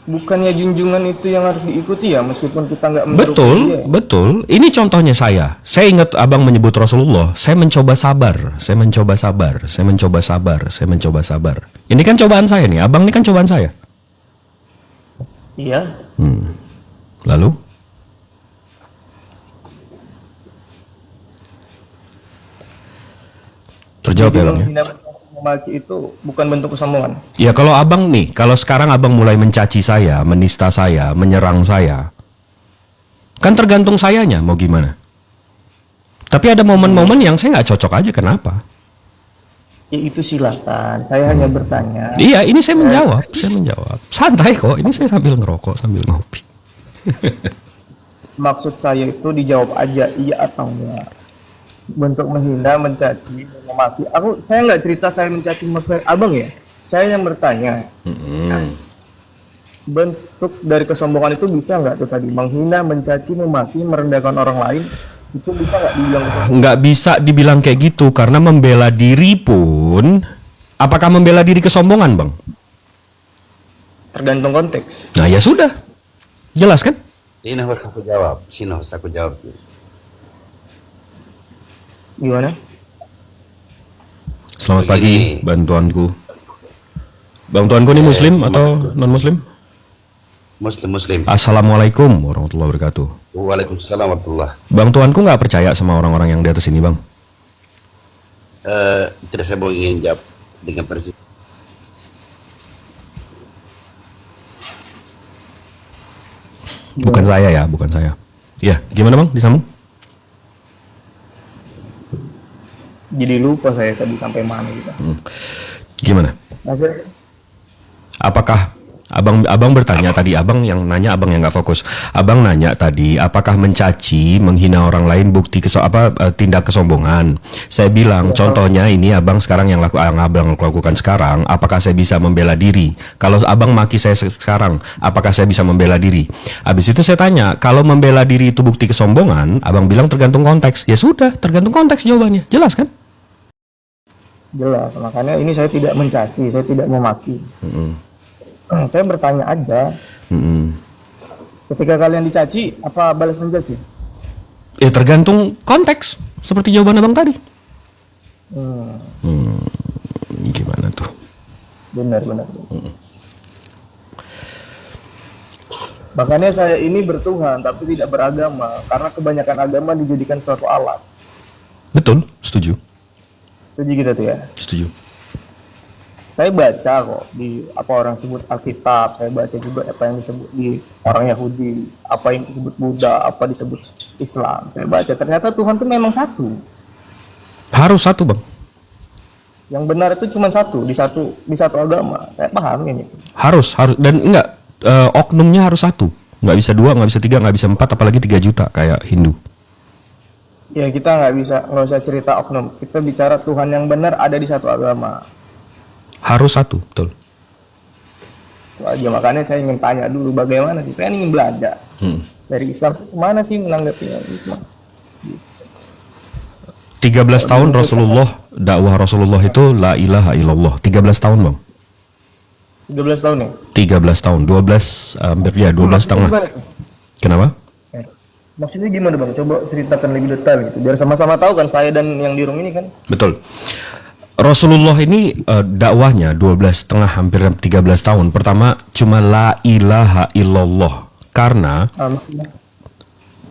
Bukannya junjungan itu yang harus diikuti ya, meskipun kita nggak Betul, dia. betul. Ini contohnya saya. Saya ingat abang menyebut Rasulullah. Saya mencoba sabar. Ini kan cobaan saya nih. Abang ini kan cobaan saya. Iya. Lalu? Terjawab ya, Bang ya? Menghina, memaki itu bukan bentuk kesombongan. Ya kalau abang nih, kalau sekarang abang mulai mencaci saya, menista saya, menyerang saya, kan tergantung sayanya mau gimana. Tapi ada momen-momen yang saya nggak cocok aja, kenapa? Ya itu silakan. Saya hanya bertanya. Iya, ini saya menjawab. Santai kok, ini saya sambil ngerokok, sambil ngopi. Maksud saya itu dijawab aja iya atau enggak. Bentuk menghina, mencaci, memaki. Saya nggak cerita saya mencaci abang ya. Saya yang bertanya. Bentuk dari kesombongan itu bisa nggak tuh tadi? Menghina, mencaci, memaki, merendahkan orang lain. Itu bisa nggak dibilang kesombongan? Nggak bisa dibilang kayak gitu, karena membela diri pun, apakah membela diri kesombongan, Bang? Tergantung konteks. Nah ya sudah, jelas kan? Sini harus aku jawab. Gimana? Selamat pagi, Begini. bantuanku. Bantuanku ini muslim atau non-muslim? Muslim. Assalamualaikum warahmatullahi wabarakatuh. Waalaikumsalam warahmatullah. Bang tuanku nggak percaya sama orang-orang yang di atas ini, Bang? Tidak, saya mau ingin jawab dengan persis. Bukan saya ya, bukan saya. Ya, gimana Bang? Disambung? Jadi lupa saya tadi sampai mana gitu. Gimana? Maksudnya, Apakah abang bertanya tadi, abang yang nanya, abang yang nggak fokus. Abang nanya tadi, apakah mencaci, menghina orang lain bukti tindak kesombongan? Saya bilang, contohnya ini abang sekarang yang abang lakukan sekarang, apakah saya bisa membela diri? Kalau abang maki saya sekarang, apakah saya bisa membela diri? Habis itu saya tanya, kalau membela diri itu bukti kesombongan, abang bilang tergantung konteks. Ya sudah, tergantung konteks jawabannya. Jelas kan? Jelas, makanya ini saya tidak mencaci, saya tidak memaki. Saya bertanya aja, ketika kalian dicaci, apa balas mencaci? Ya tergantung konteks, seperti jawaban abang tadi. Gimana tuh? Benar. Makanya saya ini bertuhan, tapi tidak beragama, karena kebanyakan agama dijadikan suatu alat. Betul, setuju. Setuju gitu tuh ya? Setuju. Saya baca kok di apa orang sebut Alkitab, saya baca juga apa yang disebut di orang Yahudi, apa yang disebut Buddha, apa disebut Islam. Saya baca ternyata Tuhan itu memang satu. Harus satu, Bang. Yang benar itu cuma satu di satu agama. Saya paham ini. Harus dan enggak oknumnya harus satu. Nggak bisa 2, nggak bisa 3, nggak bisa 4, apalagi 3 juta kayak Hindu. Ya kita nggak usah cerita oknum. Kita bicara Tuhan yang benar ada di satu agama. Harus satu, betul. Itu aja, makanya saya ingin tanya dulu bagaimana sih, saya ingin belajar dari Islam kemana sih menanggapinya Islam. 13 tahun dakwah Rasulullah itu la ilaha illallah. 13 tahun, Bang. 13 tahun ya? 13 tahun, 12 hampir ya 12 setengah. Kenapa? Maksudnya gimana Bang? Coba ceritakan lebih detail gitu. Biar sama-sama tahu kan saya dan yang di room ini kan. Betul. Rasulullah ini dakwahnya 12 setengah hampir 13 tahun. Pertama cuma la ilaha illallah. Karena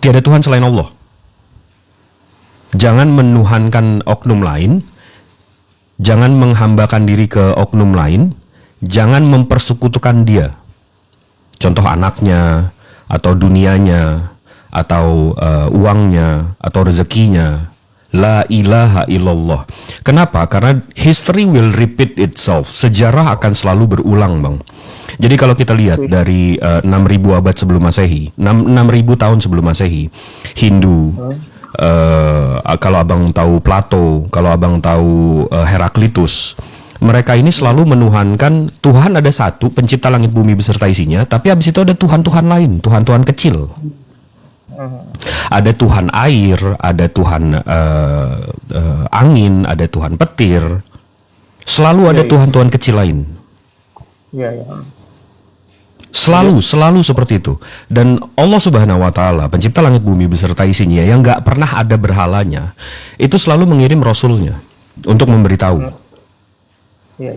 tiada Tuhan selain Allah. Jangan menuhankan oknum lain. Jangan menghambakan diri ke oknum lain. Jangan mempersekutukan dia. Contoh anaknya, atau dunianya, atau uangnya, atau rezekinya. La ilaha illallah. Kenapa? Karena history will repeat itself. Sejarah akan selalu berulang, Bang. Jadi kalau kita lihat dari 6.000 abad sebelum Masehi, 6.000 tahun sebelum Masehi, Hindu, kalau abang tahu Plato, kalau abang tahu Heraklitus, mereka ini selalu menuhankan Tuhan ada satu, pencipta langit bumi beserta isinya, tapi habis itu ada Tuhan-Tuhan lain, Tuhan-Tuhan kecil. Ada Tuhan air, ada Tuhan angin, ada Tuhan petir. Selalu ada Tuhan-Tuhan kecil lain. Iya. Selalu seperti itu. Dan Allah Subhanahu wa Ta'ala, pencipta langit bumi beserta isinya, yang nggak pernah ada berhalanya, itu selalu mengirim rasulnya untuk memberitahu. Iya.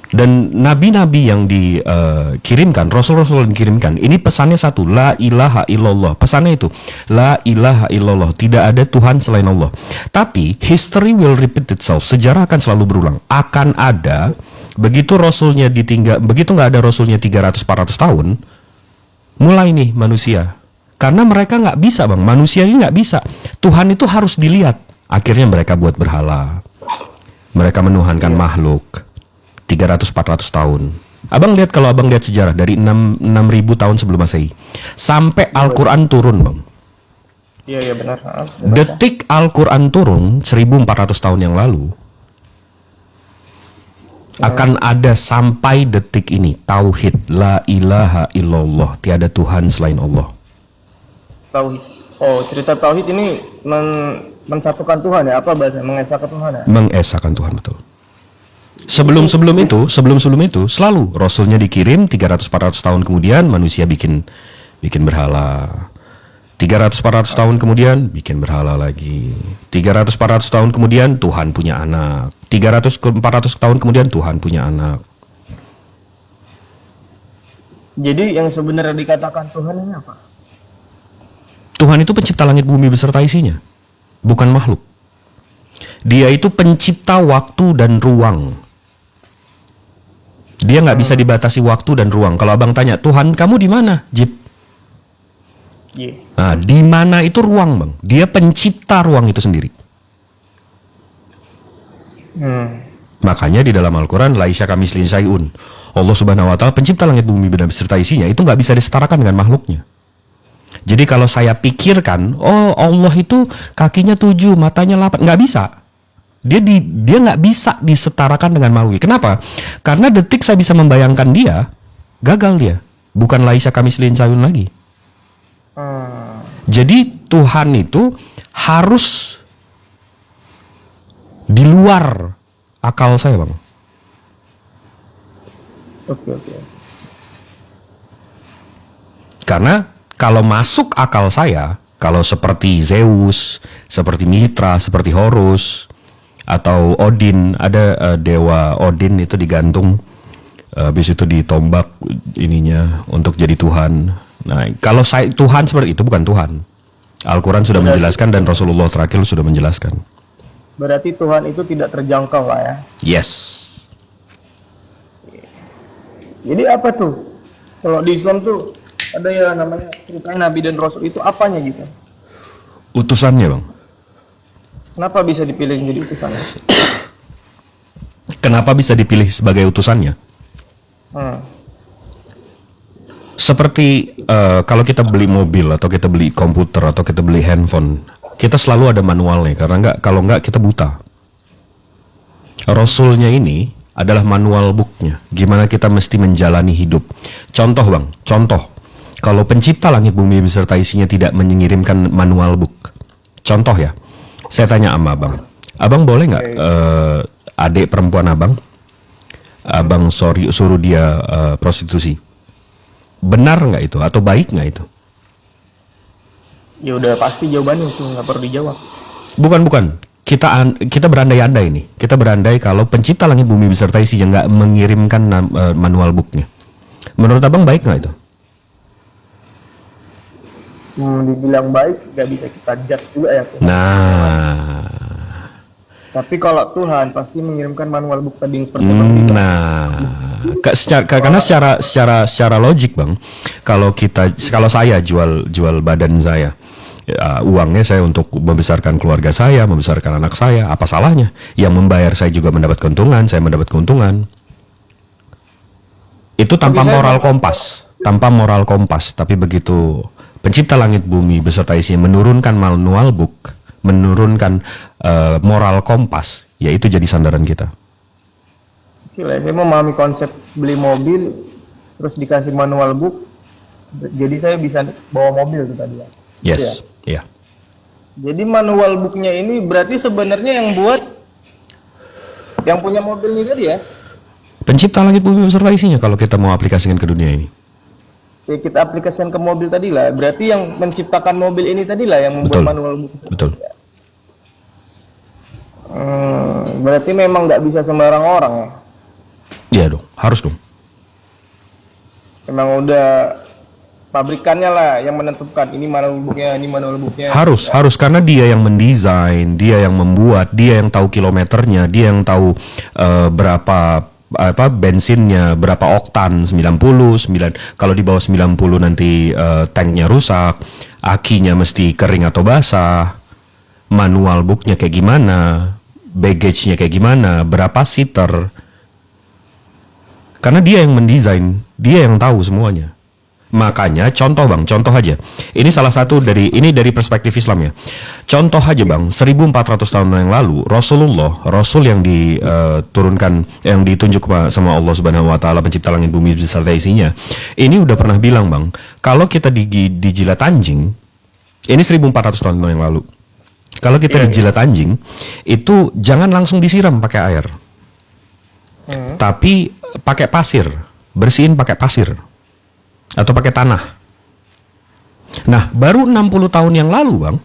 Dan nabi-nabi yang dikirimkan, rasul-rasul yang dikirimkan, ini pesannya satu, la ilaha illallah. Pesannya itu, la ilaha illallah, tidak ada Tuhan selain Allah. Tapi history will repeat itself. Sejarah akan selalu berulang. Akan ada, begitu rasulnya ditinggal, begitu nggak ada rasulnya 300-400 tahun, mulai nih manusia. Karena mereka nggak bisa, Bang. Manusia ini nggak bisa. Tuhan itu harus dilihat. Akhirnya mereka buat berhala. Mereka menuhankan makhluk. 300-400 tahun. Abang lihat, kalau abang lihat sejarah dari 6.000 tahun sebelum Masehi sampai Al-Quran turun, Bang. Iya benar. Detik Al-Quran turun 1.400 tahun yang lalu, akan ada sampai detik ini tauhid, la ilaha illallah, tiada Tuhan selain Allah. Tauhid. Oh, cerita tauhid ini mensatukan Tuhan ya? Apa bahasa mengesahkan Tuhan ya? Mengesahkan Tuhan, betul. Sebelum itu selalu rasulnya dikirim, 300-400 tahun kemudian manusia bikin berhala. 300-400 tahun kemudian bikin berhala lagi. 300-400 tahun kemudian Tuhan punya anak. 300-400 tahun kemudian Tuhan punya anak. Jadi yang sebenarnya dikatakan Tuhan ini apa? Tuhan itu pencipta langit bumi beserta isinya, bukan makhluk. Dia itu pencipta waktu dan ruang. Dia nggak bisa dibatasi waktu dan ruang. Kalau abang tanya, Tuhan kamu di mana, Jip? Nah, di mana itu ruang, Bang? Dia pencipta ruang itu sendiri. Makanya di dalam Al-Quran, laisya kamislihi syai'un. Allah Subhanahu wa Ta'ala pencipta langit bumi beserta isinya, itu nggak bisa disetarakan dengan makhluknya. Jadi kalau saya pikirkan, oh Allah itu kakinya 7, matanya 8, nggak bisa. Dia nggak bisa disetarakan dengan makhluk. Kenapa? Karena detik saya bisa membayangkan dia, gagal dia. Bukan laisa kamislihi syai'un lagi. Jadi Tuhan itu harus di luar akal saya, Bang. Oke. Karena kalau masuk akal saya, kalau seperti Zeus, seperti Mitra, seperti Horus, atau Odin, ada dewa Odin itu digantung, habis itu ditombak ininya untuk jadi Tuhan. Nah, kalau saya Tuhan seperti itu bukan Tuhan. Al-Quran sudah menjelaskan dan Rasulullah terakhir sudah menjelaskan. Berarti Tuhan itu tidak terjangkau lah ya. Yes. Jadi apa tuh? Kalau di Islam tuh ada ya namanya ceritanya Nabi dan Rasul itu apanya gitu? Utusannya, Bang. Kenapa bisa dipilih menjadi utusannya? Kenapa bisa dipilih sebagai utusannya? Seperti kalau kita beli mobil atau kita beli komputer atau kita beli handphone, kita selalu ada manualnya karena kalau nggak kita buta. Rasulnya ini adalah manual booknya, gimana kita mesti menjalani hidup. Contoh, Bang, kalau pencipta langit bumi beserta isinya tidak mengirimkan manual book. Contoh ya, saya tanya sama abang boleh nggak adik perempuan abang suruh dia prostitusi? Benar nggak itu atau baik nggak itu? Ya udah pasti jawabannya itu nggak perlu dijawab. Bukan. Kita berandai-andai nih. Kita berandai kalau pencipta langit bumi beserta isinya nggak mengirimkan manual booknya. Menurut abang baik nggak itu? Dibilang baik nggak bisa kita judge juga ya. Nah, Tapi kalau Tuhan pasti mengirimkan manual book tadi seperti itu. karena secara logik, Bang, kalau saya jual badan saya, uangnya saya untuk membesarkan keluarga saya, membesarkan anak saya, apa salahnya? Yang membayar saya juga mendapat keuntungan, saya mendapat keuntungan. Itu tanpa moral kompas, tapi begitu pencipta langit bumi beserta isinya menurunkan manual book, menurunkan moral kompas, yaitu jadi sandaran kita. Gila, saya memahami konsep beli mobil terus dikasih manual book, jadi saya bisa bawa mobil itu tadi ya. Yes, iya. Jadi manual booknya ini berarti sebenarnya yang buat yang punya mobil ini tadi ya? Pencipta langit bumi beserta isinya kalau kita mau aplikasikan ke dunia ini. Ya, kita aplikasikan ke mobil tadi lah. Berarti yang menciptakan mobil ini tadi lah yang membuat manual book. Betul. Berarti memang nggak bisa sembarang orang ya? Iya dong, harus dong. Memang udah pabrikannya lah yang menentukan ini manual booknya. Harus karena dia yang mendesain, dia yang membuat, dia yang tahu kilometernya, dia yang tahu berapa bensinnya, berapa oktan, 99. Kalau di bawah 90 nanti tanknya rusak, akinya mesti kering atau basah. Manual booknya kayak gimana, baggage-nya kayak gimana, berapa seater. Karena dia yang mendesain, dia yang tahu semuanya. Makanya contoh aja. Ini salah satu dari perspektif Islam ya. Contoh aja, Bang, 1400 tahun yang lalu Rasul yang diturunkan, yang ditunjuk sama Allah Subhanahu wa taala pencipta langit bumi beserta isinya. Ini udah pernah bilang, Bang, kalau kita dijilat anjing, ini 1400 tahun yang lalu. Kalau kita dijilat anjing, itu jangan langsung disiram pakai air. Tapi pakai pasir, bersihin pakai pasir atau pakai tanah. Nah, baru 60 tahun yang lalu, Bang,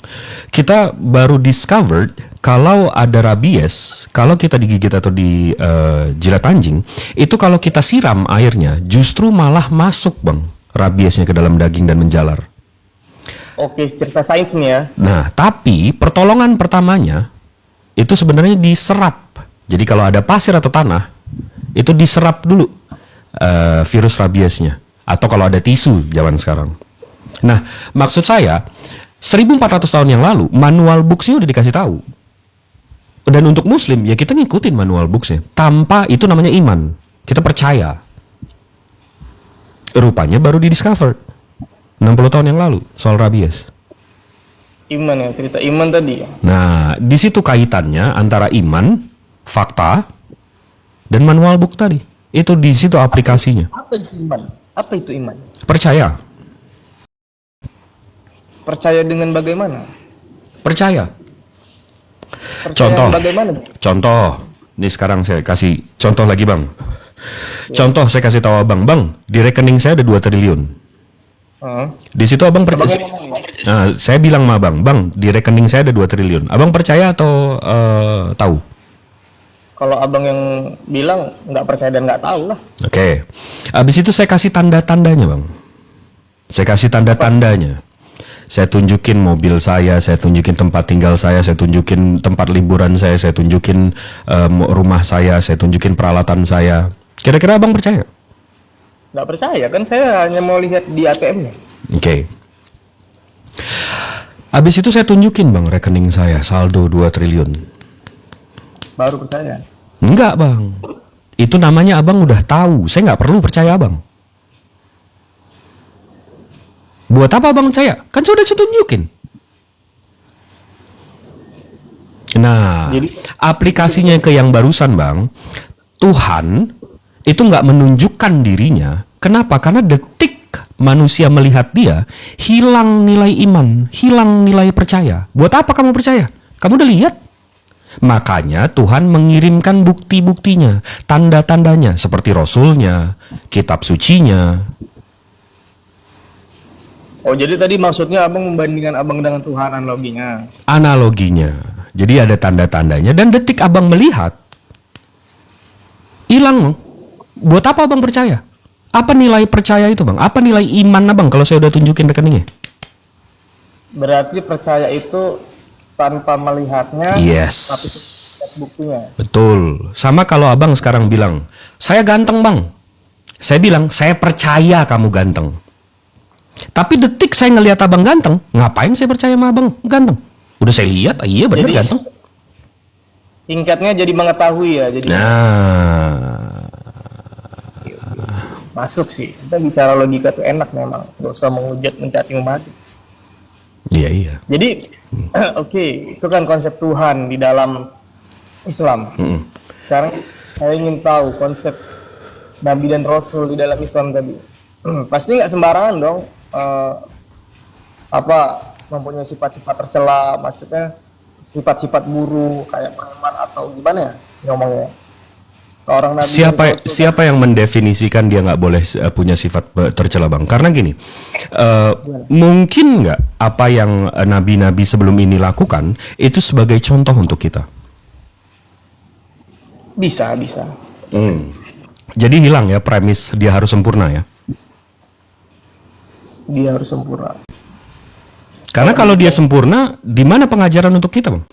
kita baru discovered kalau ada rabies, kalau kita digigit atau dijilat anjing, itu kalau kita siram airnya justru malah masuk, Bang, rabiesnya ke dalam daging dan menjalar. Oke, cerita sains nih ya. Nah, tapi pertolongan pertamanya itu sebenarnya diserap. Jadi kalau ada pasir atau tanah, itu diserap dulu virus rabiesnya. Atau kalau ada tisu zaman sekarang. Nah, maksud saya 1400 tahun yang lalu manual books-nya udah dikasih tahu. Dan untuk Muslim ya kita ngikutin manual books-nya. Tanpa itu namanya iman. Kita percaya. Rupanya baru di-discover 60 tahun yang lalu soal rabies. Iman ya, cerita iman tadi ya. Nah, di situ kaitannya antara iman, fakta, dan manual book tadi. Itu di situ aplikasinya. Apa itu iman? Apa itu iman? Percaya. Percaya dengan bagaimana? Percaya. Percaya Contoh. bagaimana? Contoh, Ini sekarang saya kasih contoh lagi bang. Contoh saya kasih tahu abang, bang, di rekening saya ada 2 triliun. Di situ abang Nah, saya bilang sama abang, bang, di rekening saya ada 2 triliun. Abang percaya atau tahu? Kalau abang yang bilang nggak percaya dan nggak tahu lah. Oke. Abis itu saya kasih tanda-tandanya bang. Saya kasih tanda-tandanya. Saya tunjukin mobil saya tunjukin tempat tinggal saya tunjukin tempat liburan saya tunjukin rumah saya tunjukin peralatan saya. Kira-kira abang percaya? Nggak percaya kan, saya hanya mau lihat di ATM-nya. Oke. Abis itu saya tunjukin bang rekening saya saldo 2 triliun. Baru percaya. Enggak bang. Itu namanya abang udah tahu. Saya nggak perlu percaya abang. Buat apa abang percaya? Kan sudah saya tunjukin. Nah, aplikasinya ke yang barusan bang, Tuhan itu nggak menunjukkan dirinya. Kenapa? Karena detik manusia melihat dia, hilang nilai iman, hilang nilai percaya. Buat apa kamu percaya? Kamu udah lihat. Makanya Tuhan mengirimkan bukti-buktinya, tanda-tandanya, seperti Rasulnya, kitab sucinya. Oh, jadi tadi maksudnya abang membandingkan abang dengan Tuhan analoginya. Analoginya. Jadi ada tanda-tandanya dan detik abang melihat hilang. Buat apa abang percaya? Apa nilai percaya itu bang? Apa nilai iman abang kalau saya udah tunjukin rekeningnya? Berarti percaya itu tanpa melihatnya, Yes. tapi lihat buktinya. Betul. Sama kalau abang sekarang bilang, saya ganteng bang. Saya bilang, saya percaya kamu ganteng. Tapi detik saya ngelihat abang ganteng, ngapain saya percaya sama abang ganteng? Udah saya lihat, iya bener Jadi, ganteng. Tingkatnya jadi mengetahui ya, jadi Nah, masuk sih. Kita bicara logika tuh enak memang, gak usah menghujat, mencaci maki. iya. Jadi, oke, itu kan konsep Tuhan di dalam Islam. Sekarang saya ingin tahu konsep Nabi dan Rasul di dalam Islam tadi. Pasti nggak sembarangan dong, mempunyai sifat-sifat tercela, maksudnya sifat-sifat buruk kayak preman atau gimana ya ngomongnya. Orang Nabi dan Rasul Siapa yang mendefinisikan dia nggak boleh punya sifat tercela bang? Karena gini, mungkin nggak apa yang nabi-nabi sebelum ini lakukan itu sebagai contoh untuk kita? bisa. Jadi hilang ya premis dia harus sempurna ya? Dia harus sempurna. Karena kalau dia sempurna, di mana pengajaran untuk kita bang?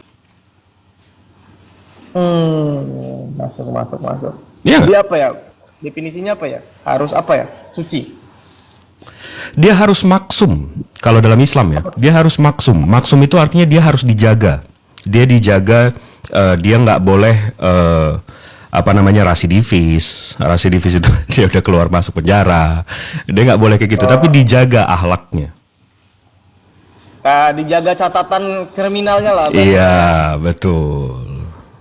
Masuk. Iya nggak? Dia apa ya? Definisinya apa ya? Harus apa ya? Suci. Dia harus maksum. Kalau dalam Islam ya, dia harus maksum. Maksum itu artinya dia harus dijaga. Dia dijaga, dia nggak boleh rasidivis. Rasidivis itu dia udah keluar masuk penjara. Dia nggak boleh kayak gitu. Tapi dijaga akhlaknya. Dijaga catatan kriminalnya lah. Bang. Iya, betul.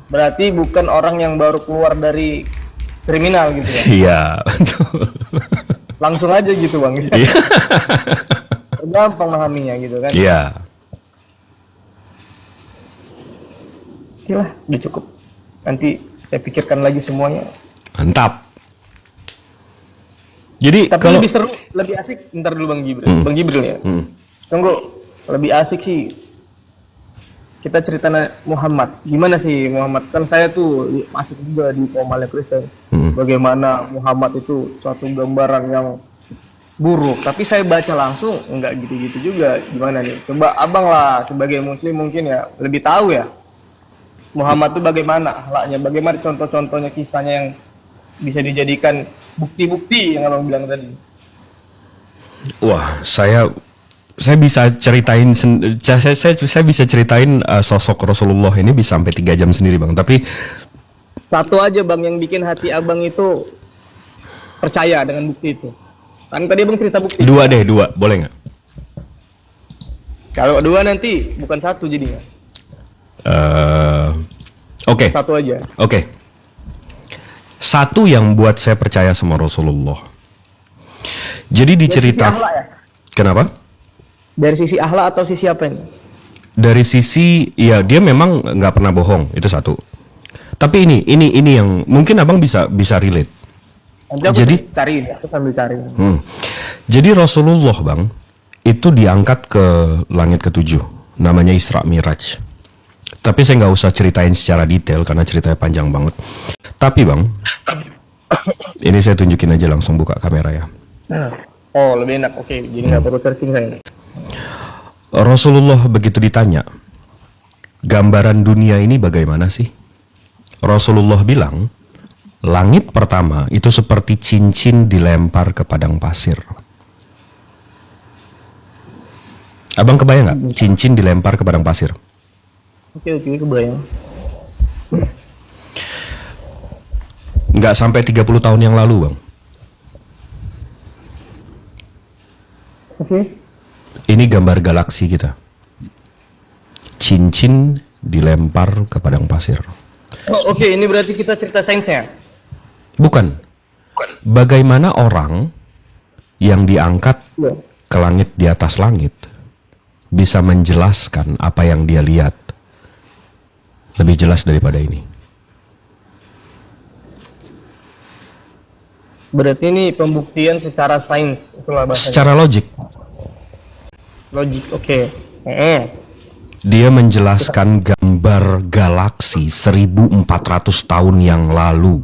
Berarti bukan orang yang baru keluar dari kriminal gitu ya? Iya, betul. Langsung aja gitu bang. Iya. Gampang memahaminya gitu kan? Iya. Oke lah, udah cukup. Nanti saya pikirkan lagi semuanya. Mantap. Jadi Tapi kalau lebih seru, lebih asik. Ntar dulu Bang Gibril. Bang Gibril ya. Tunggu, lebih asik sih. Kita cerita Muhammad. Gimana sih Muhammad? Kan saya tuh masuk juga di kaum Kristen. Bagaimana Muhammad itu suatu gambaran yang buruk. Tapi saya baca langsung enggak gitu-gitu juga. Gimana nih? Coba abang lah sebagai muslim mungkin ya lebih tahu ya. Muhammad itu bagaimana akhlaknya? Bagaimana contoh-contohnya kisahnya yang bisa dijadikan bukti-bukti yang abang bilang tadi? wah, saya bisa ceritain saya bisa ceritain sosok Rasulullah ini bisa sampai 3 jam sendiri bang. Tapi Satu aja bang yang bikin hati abang itu percaya dengan bukti itu. Kan tadi abang cerita bukti. dua boleh nggak? Kalau dua nanti bukan satu jadinya. Oke. Satu aja. Oke. Satu yang buat saya percaya sama Rasulullah. Jadi Dari sisi dicerita. akhlak ya? Kenapa? Dari sisi akhlak atau sisi apa ini? Dari sisi, ya dia memang nggak pernah bohong, itu satu. Tapi ini yang mungkin abang bisa relate. Nanti aku Jadi cari ini, aku sambil cari. Jadi Rasulullah bang itu diangkat ke langit ketujuh, namanya Isra Miraj. Tapi saya nggak usah ceritain secara detail karena ceritanya panjang banget. Tapi bang, ini saya tunjukin aja langsung buka kamera ya. Oh, lebih enak. Oke, jadi nggak perlu searching saya. Rasulullah begitu ditanya, gambaran dunia ini bagaimana sih? Rasulullah bilang, langit pertama itu seperti cincin dilempar ke padang pasir. Abang kebayang nggak? Cincin dilempar ke padang pasir. Oke, kebayang. Nggak sampai 30 tahun yang lalu bang. Oke. Ini gambar galaksi kita. Cincin dilempar ke padang pasir. Oh, oke, ini berarti kita cerita sainsnya. Bukan. Bagaimana orang yang diangkat Iya. ke langit di atas langit bisa menjelaskan apa yang dia lihat lebih jelas daripada ini. Berarti ini pembuktian secara sains, itulah bahasanya. Secara logik, Logik, oke. dia menjelaskan gambar galaksi 1400 tahun yang lalu.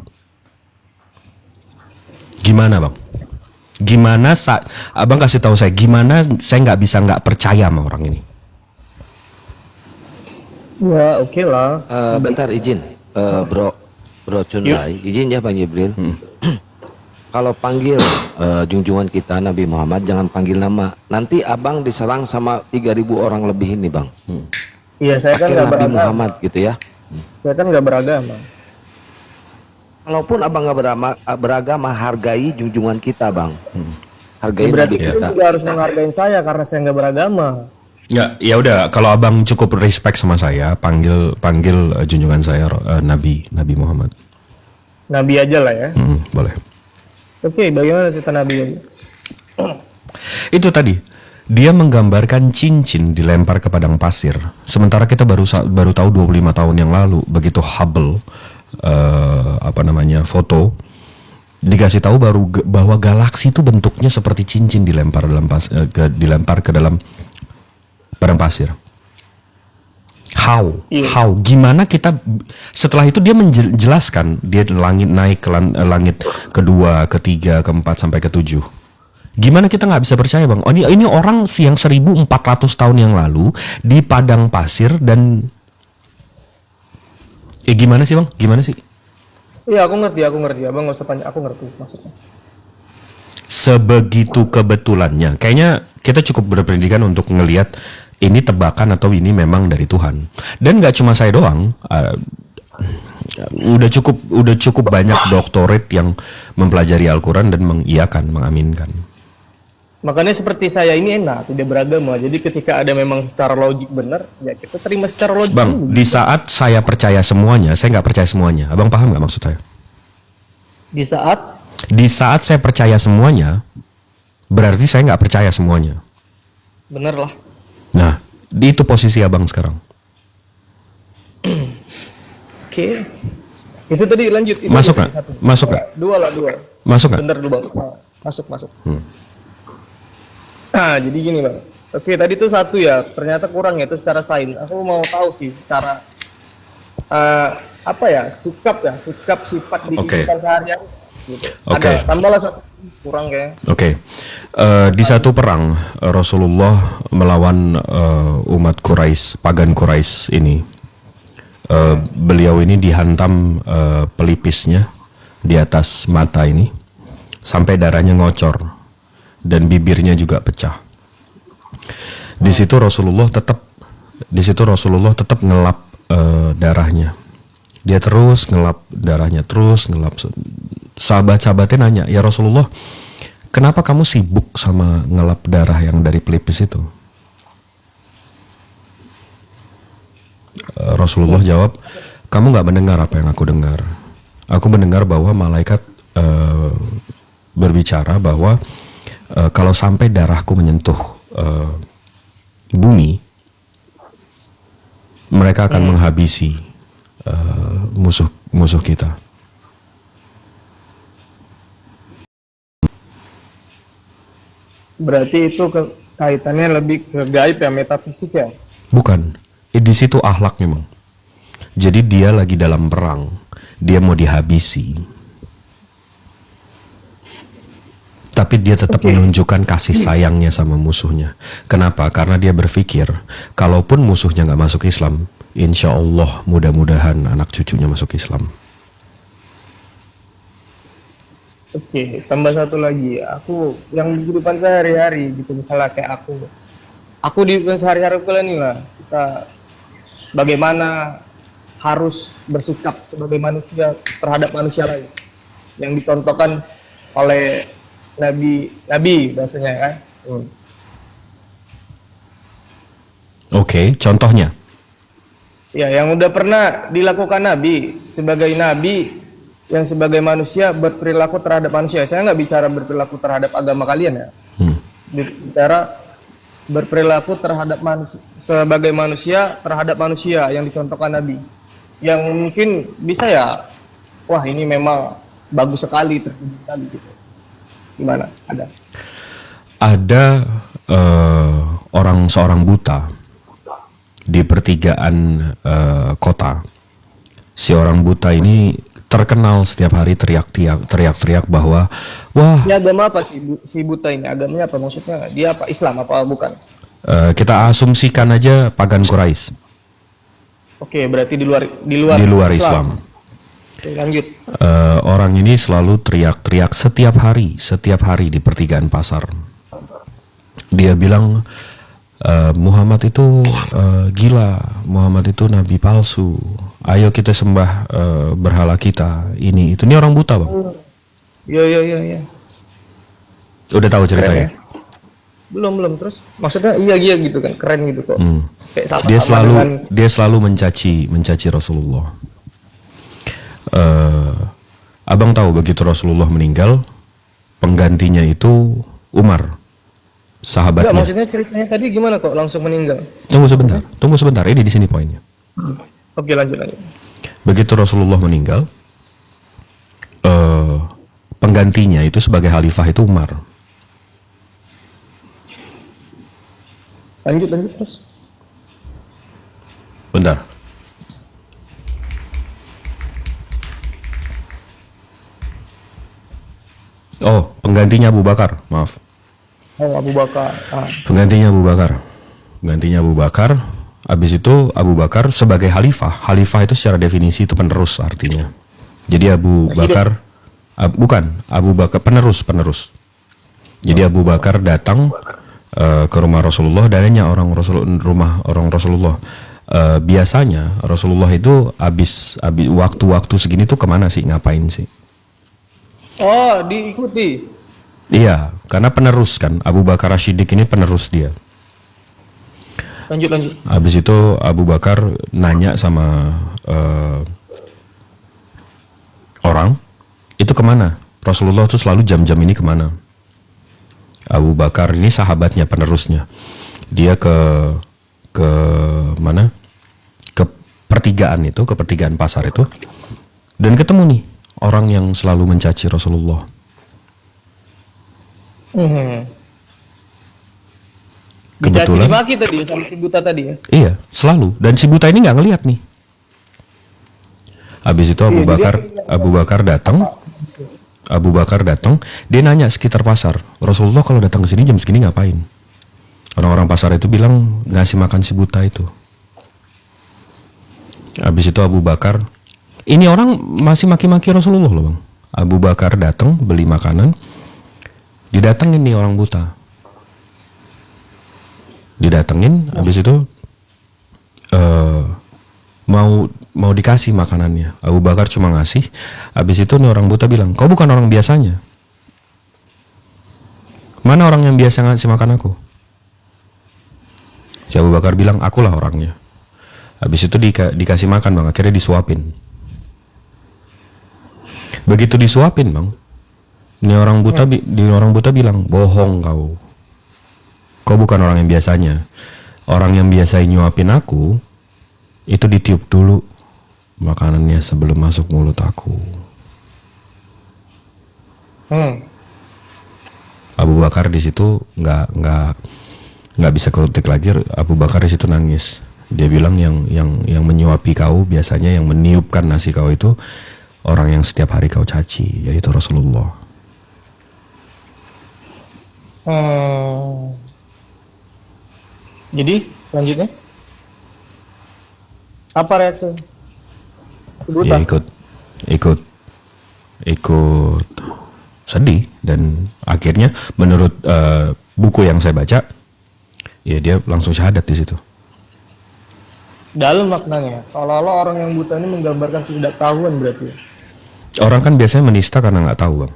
Gimana bang? Gimana abang kasih tahu saya, gimana saya nggak bisa nggak percaya sama orang ini? Ya, oke lah. Bentar izin, bro Chunrai, izin ya Bang Jibril. Kalau panggil junjungan kita Nabi Muhammad jangan panggil nama. Nanti abang diserang sama 3.000 orang lebih ini bang. Iya, saya kan Pakai nggak Nabi beragama. Muhammad gitu ya. Saya kan nggak beragama. Kalaupun abang nggak beragama, hargai junjungan kita bang. Hargai Berarti Nabi itu kita. juga harus menghargai saya karena saya nggak beragama. Ya udah, kalau abang cukup respect sama saya, panggil junjungan saya Nabi Muhammad. Nabi aja lah ya. Boleh. Oke, bagaimana cerita Nabi ini? Itu tadi dia menggambarkan cincin dilempar ke padang pasir. Sementara kita baru tahu 25 tahun yang lalu begitu Hubble foto dikasih tahu baru bahwa galaksi itu bentuknya seperti cincin dilempar ke dalam padang pasir. How? Gimana kita setelah itu dia menjelaskan dia naik ke langit kedua, ketiga, keempat sampai ketujuh. Gimana kita nggak bisa percaya bang? Oh ini orang yang 1400 tahun yang lalu di padang pasir dan gimana sih bang? Gimana sih? Iya, aku ngerti. Abang nggak usah tanya, aku ngerti maksudnya. Sebegitu kebetulannya. Kayaknya kita cukup berpendidikan untuk ngelihat ini tebakan atau ini memang dari Tuhan. Dan nggak cuma saya doang. Udah cukup banyak doktorat yang mempelajari Al-Quran dan mengiyakan, mengaminkan. Makanya seperti saya ini enak, tidak beragama. Jadi ketika ada memang secara logik benar, ya kita terima secara logik. Bang, di saat saya percaya semuanya, saya nggak percaya semuanya. Abang paham nggak maksud saya? Di saat saya percaya semuanya, berarti saya nggak percaya semuanya. Bener lah. Nah, itu posisi abang sekarang. Oke. Itu tadi lanjut. Itu Masuk tadi nggak? satu. Masuk nggak? Dua. Masuk nggak? Bentar dulu bang. Masuk. Nah, jadi gini bang. Oke, tadi tuh satu ya. Ternyata kurang ya itu secara sains. Aku mau tahu sih secara sikap sifat di kehidupan sehari-hari. Gitu. Ada tambahlah satu kurang kayaknya. Di satu perang Rasulullah melawan umat Quraisy, pagan Quraisy ini. Beliau ini dihantam pelipisnya di atas mata ini sampai darahnya ngocor dan bibirnya juga pecah. Di situ Rasulullah tetap ngelap darahnya. Dia terus ngelap darahnya, terus ngelap. Sahabat-sahabatnya nanya, "Ya Rasulullah, kenapa kamu sibuk sama ngelap darah yang dari pelipis itu?" Rasulullah jawab, "Kamu nggak mendengar apa yang aku dengar. Aku mendengar bahwa malaikat berbicara bahwa kalau sampai darahku menyentuh bumi, mereka akan menghabisi musuh kita. Berarti itu kaitannya lebih ke gaib ya, metafisik ya. Bukan, di situ akhlak memang. Jadi dia lagi dalam perang, dia mau dihabisi. Tapi dia tetap menunjukkan kasih sayangnya sama musuhnya. Kenapa? Karena dia berpikir, kalaupun musuhnya nggak masuk Islam, insya Allah mudah-mudahan anak cucunya masuk Islam. Oke, tambah satu lagi. Aku yang di kehidupan sehari-hari gitu, misalnya kayak aku di kehidupan sehari-hari kalian nih lah, kita bagaimana harus bersikap sebagai manusia terhadap manusia lain yang dicontohkan oleh nabi bahasanya kan. Oke, contohnya? Ya, yang udah pernah dilakukan nabi yang sebagai manusia berperilaku terhadap manusia. Saya nggak bicara berperilaku terhadap agama kalian ya. Bicara berperilaku terhadap manusia, sebagai manusia terhadap manusia yang dicontohkan nabi. Yang mungkin bisa ya, wah ini memang bagus sekali, terpuji sekali gitu. Gimana? Ada Seorang buta di pertigaan kota. Si orang buta ini terkenal setiap hari teriak-teriak bahwa wah. Ini agama apa si buta ini? Agamanya apa? Maksudnya dia apa? Islam apa bukan? Kita asumsikan aja pagan Quraisy. Oke, berarti di luar Islam. Oke, lanjut. Orang ini selalu teriak-teriak setiap hari di pertigaan pasar. Dia bilang Muhammad itu gila, Muhammad itu nabi palsu. Ayo kita sembah berhala kita. Ini itu. Ini orang buta, Bang. Iya. Udah tahu ceritanya? Belum terus. Maksudnya iya gitu kan, keren gitu kok. Kayak Dia selalu mencaci Rasulullah. Abang tahu begitu Rasulullah meninggal, penggantinya itu Umar, sahabatnya. Enggak, maksudnya ceritanya tadi gimana kok langsung meninggal? Tunggu sebentar. Ini di sini poinnya. Oke, lanjut. Begitu Rasulullah meninggal, penggantinya itu sebagai khalifah itu Umar. Lanjut terus. Bentar. Oh, penggantinya Abu Bakar, maaf. Oh, Abu Bakar. Penggantinya Abu Bakar. Habis itu Abu Bakar sebagai khalifah. Khalifah itu secara definisi itu penerus artinya. Jadi Abu Bakar Abu Bakar penerus. Jadi Abu Bakar datang ke rumah Rasulullah dan nanya rumah orang Rasulullah. Biasanya Rasulullah itu habis waktu-waktu segini tuh kemana sih, ngapain sih? Oh, diikuti. Iya, karena penerus kan. Abu Bakar Ashidik ini penerus dia. Lanjut. Habis itu Abu Bakar nanya sama orang, itu kemana? Rasulullah tuh selalu jam-jam ini kemana? Abu Bakar ini sahabatnya, penerusnya. Dia ke mana? Ke pertigaan pasar itu. Dan ketemu nih orang yang selalu mencaci Rasulullah. Kebetulan dimaki tadi sama si buta tadi ya? Iya, selalu. Dan si buta ini nggak ngelihat nih. Habis itu Abu Bakar datang, dia nanya sekitar pasar, Rasulullah kalau datang ke sini jam segini ngapain? Orang-orang pasar itu bilang ngasih makan si buta itu. Habis itu Abu Bakar, ini orang masih maki-maki Rasulullah loh, Bang. Abu Bakar datang beli makanan, didatengin nih orang buta. Didatengin, habis itu mau dikasih makanannya. Abu Bakar cuma ngasih. Habis itu nih orang buta bilang, kau bukan orang biasanya. Mana orang yang biasa ngasih makan aku? Si Abu Bakar bilang, akulah orangnya. Habis itu dikasih makan, Bang. Akhirnya disuapin. Begitu disuapin, Bang, ini orang buta bilang, bohong kau. Kau bukan orang yang biasanya. Orang yang biasa nyuapin aku itu ditiup dulu makanannya sebelum masuk mulut aku. Abu Bakar di situ nggak bisa kelutik lagi. Abu Bakar di situ nangis. Dia bilang yang menyuapi kau biasanya, yang meniupkan nasi kau itu orang yang setiap hari kau caci, yaitu Rasulullah. Jadi selanjutnya apa reaksi? Dia ikut sedih, dan akhirnya menurut buku yang saya baca, ya dia langsung syahadat di situ. Dalam maknanya, seolah-olah orang yang buta ini menggambarkan ketidaktahuan berarti. Orang kan biasanya menista karena nggak tahu, Bang.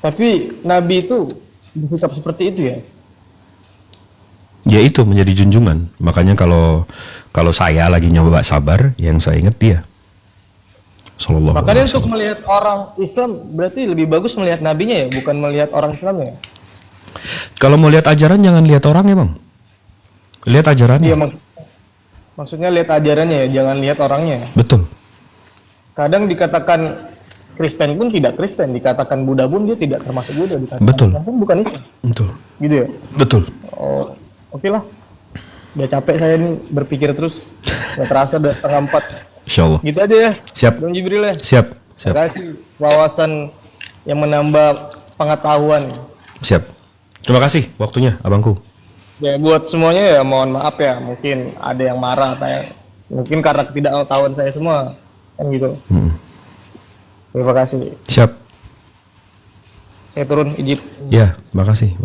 Tapi Nabi itu bersikap seperti itu ya? Ya itu menjadi junjungan. Makanya kalau saya lagi nyoba sabar, yang saya ingat dia. Sallallahu alaihi Makanya wasallam. untuk melihat orang Islam berarti lebih bagus melihat nabinya ya, bukan melihat orang Islamnya. Kalau mau lihat ajaran jangan lihat orangnya, Bang. Lihat ajarannya. Iya, maksudnya lihat ajarannya ya, jangan lihat orangnya. Betul. Kadang dikatakan Kristen pun tidak Kristen, dikatakan Buddha pun dia tidak termasuk Buddha, dikatakan Betul. Islam pun bukan Islam. Betul. Gitu ya. Betul. Oh, oke lah. Udah capek saya nih berpikir terus. Nggak terasa udah 3:30. Insyaallah. Gitu aja ya. Siap. Bang Jibril ya. Siap. Siap. Terima kasih wawasan yang menambah pengetahuan. Siap. Terima kasih waktunya, abangku. Ya buat semuanya ya mohon maaf ya, mungkin ada yang marah kayak mungkin karena ketidaktahuan saya semua kan gitu. Terima kasih. Siap. Saya turun izin. Ya, terima kasih.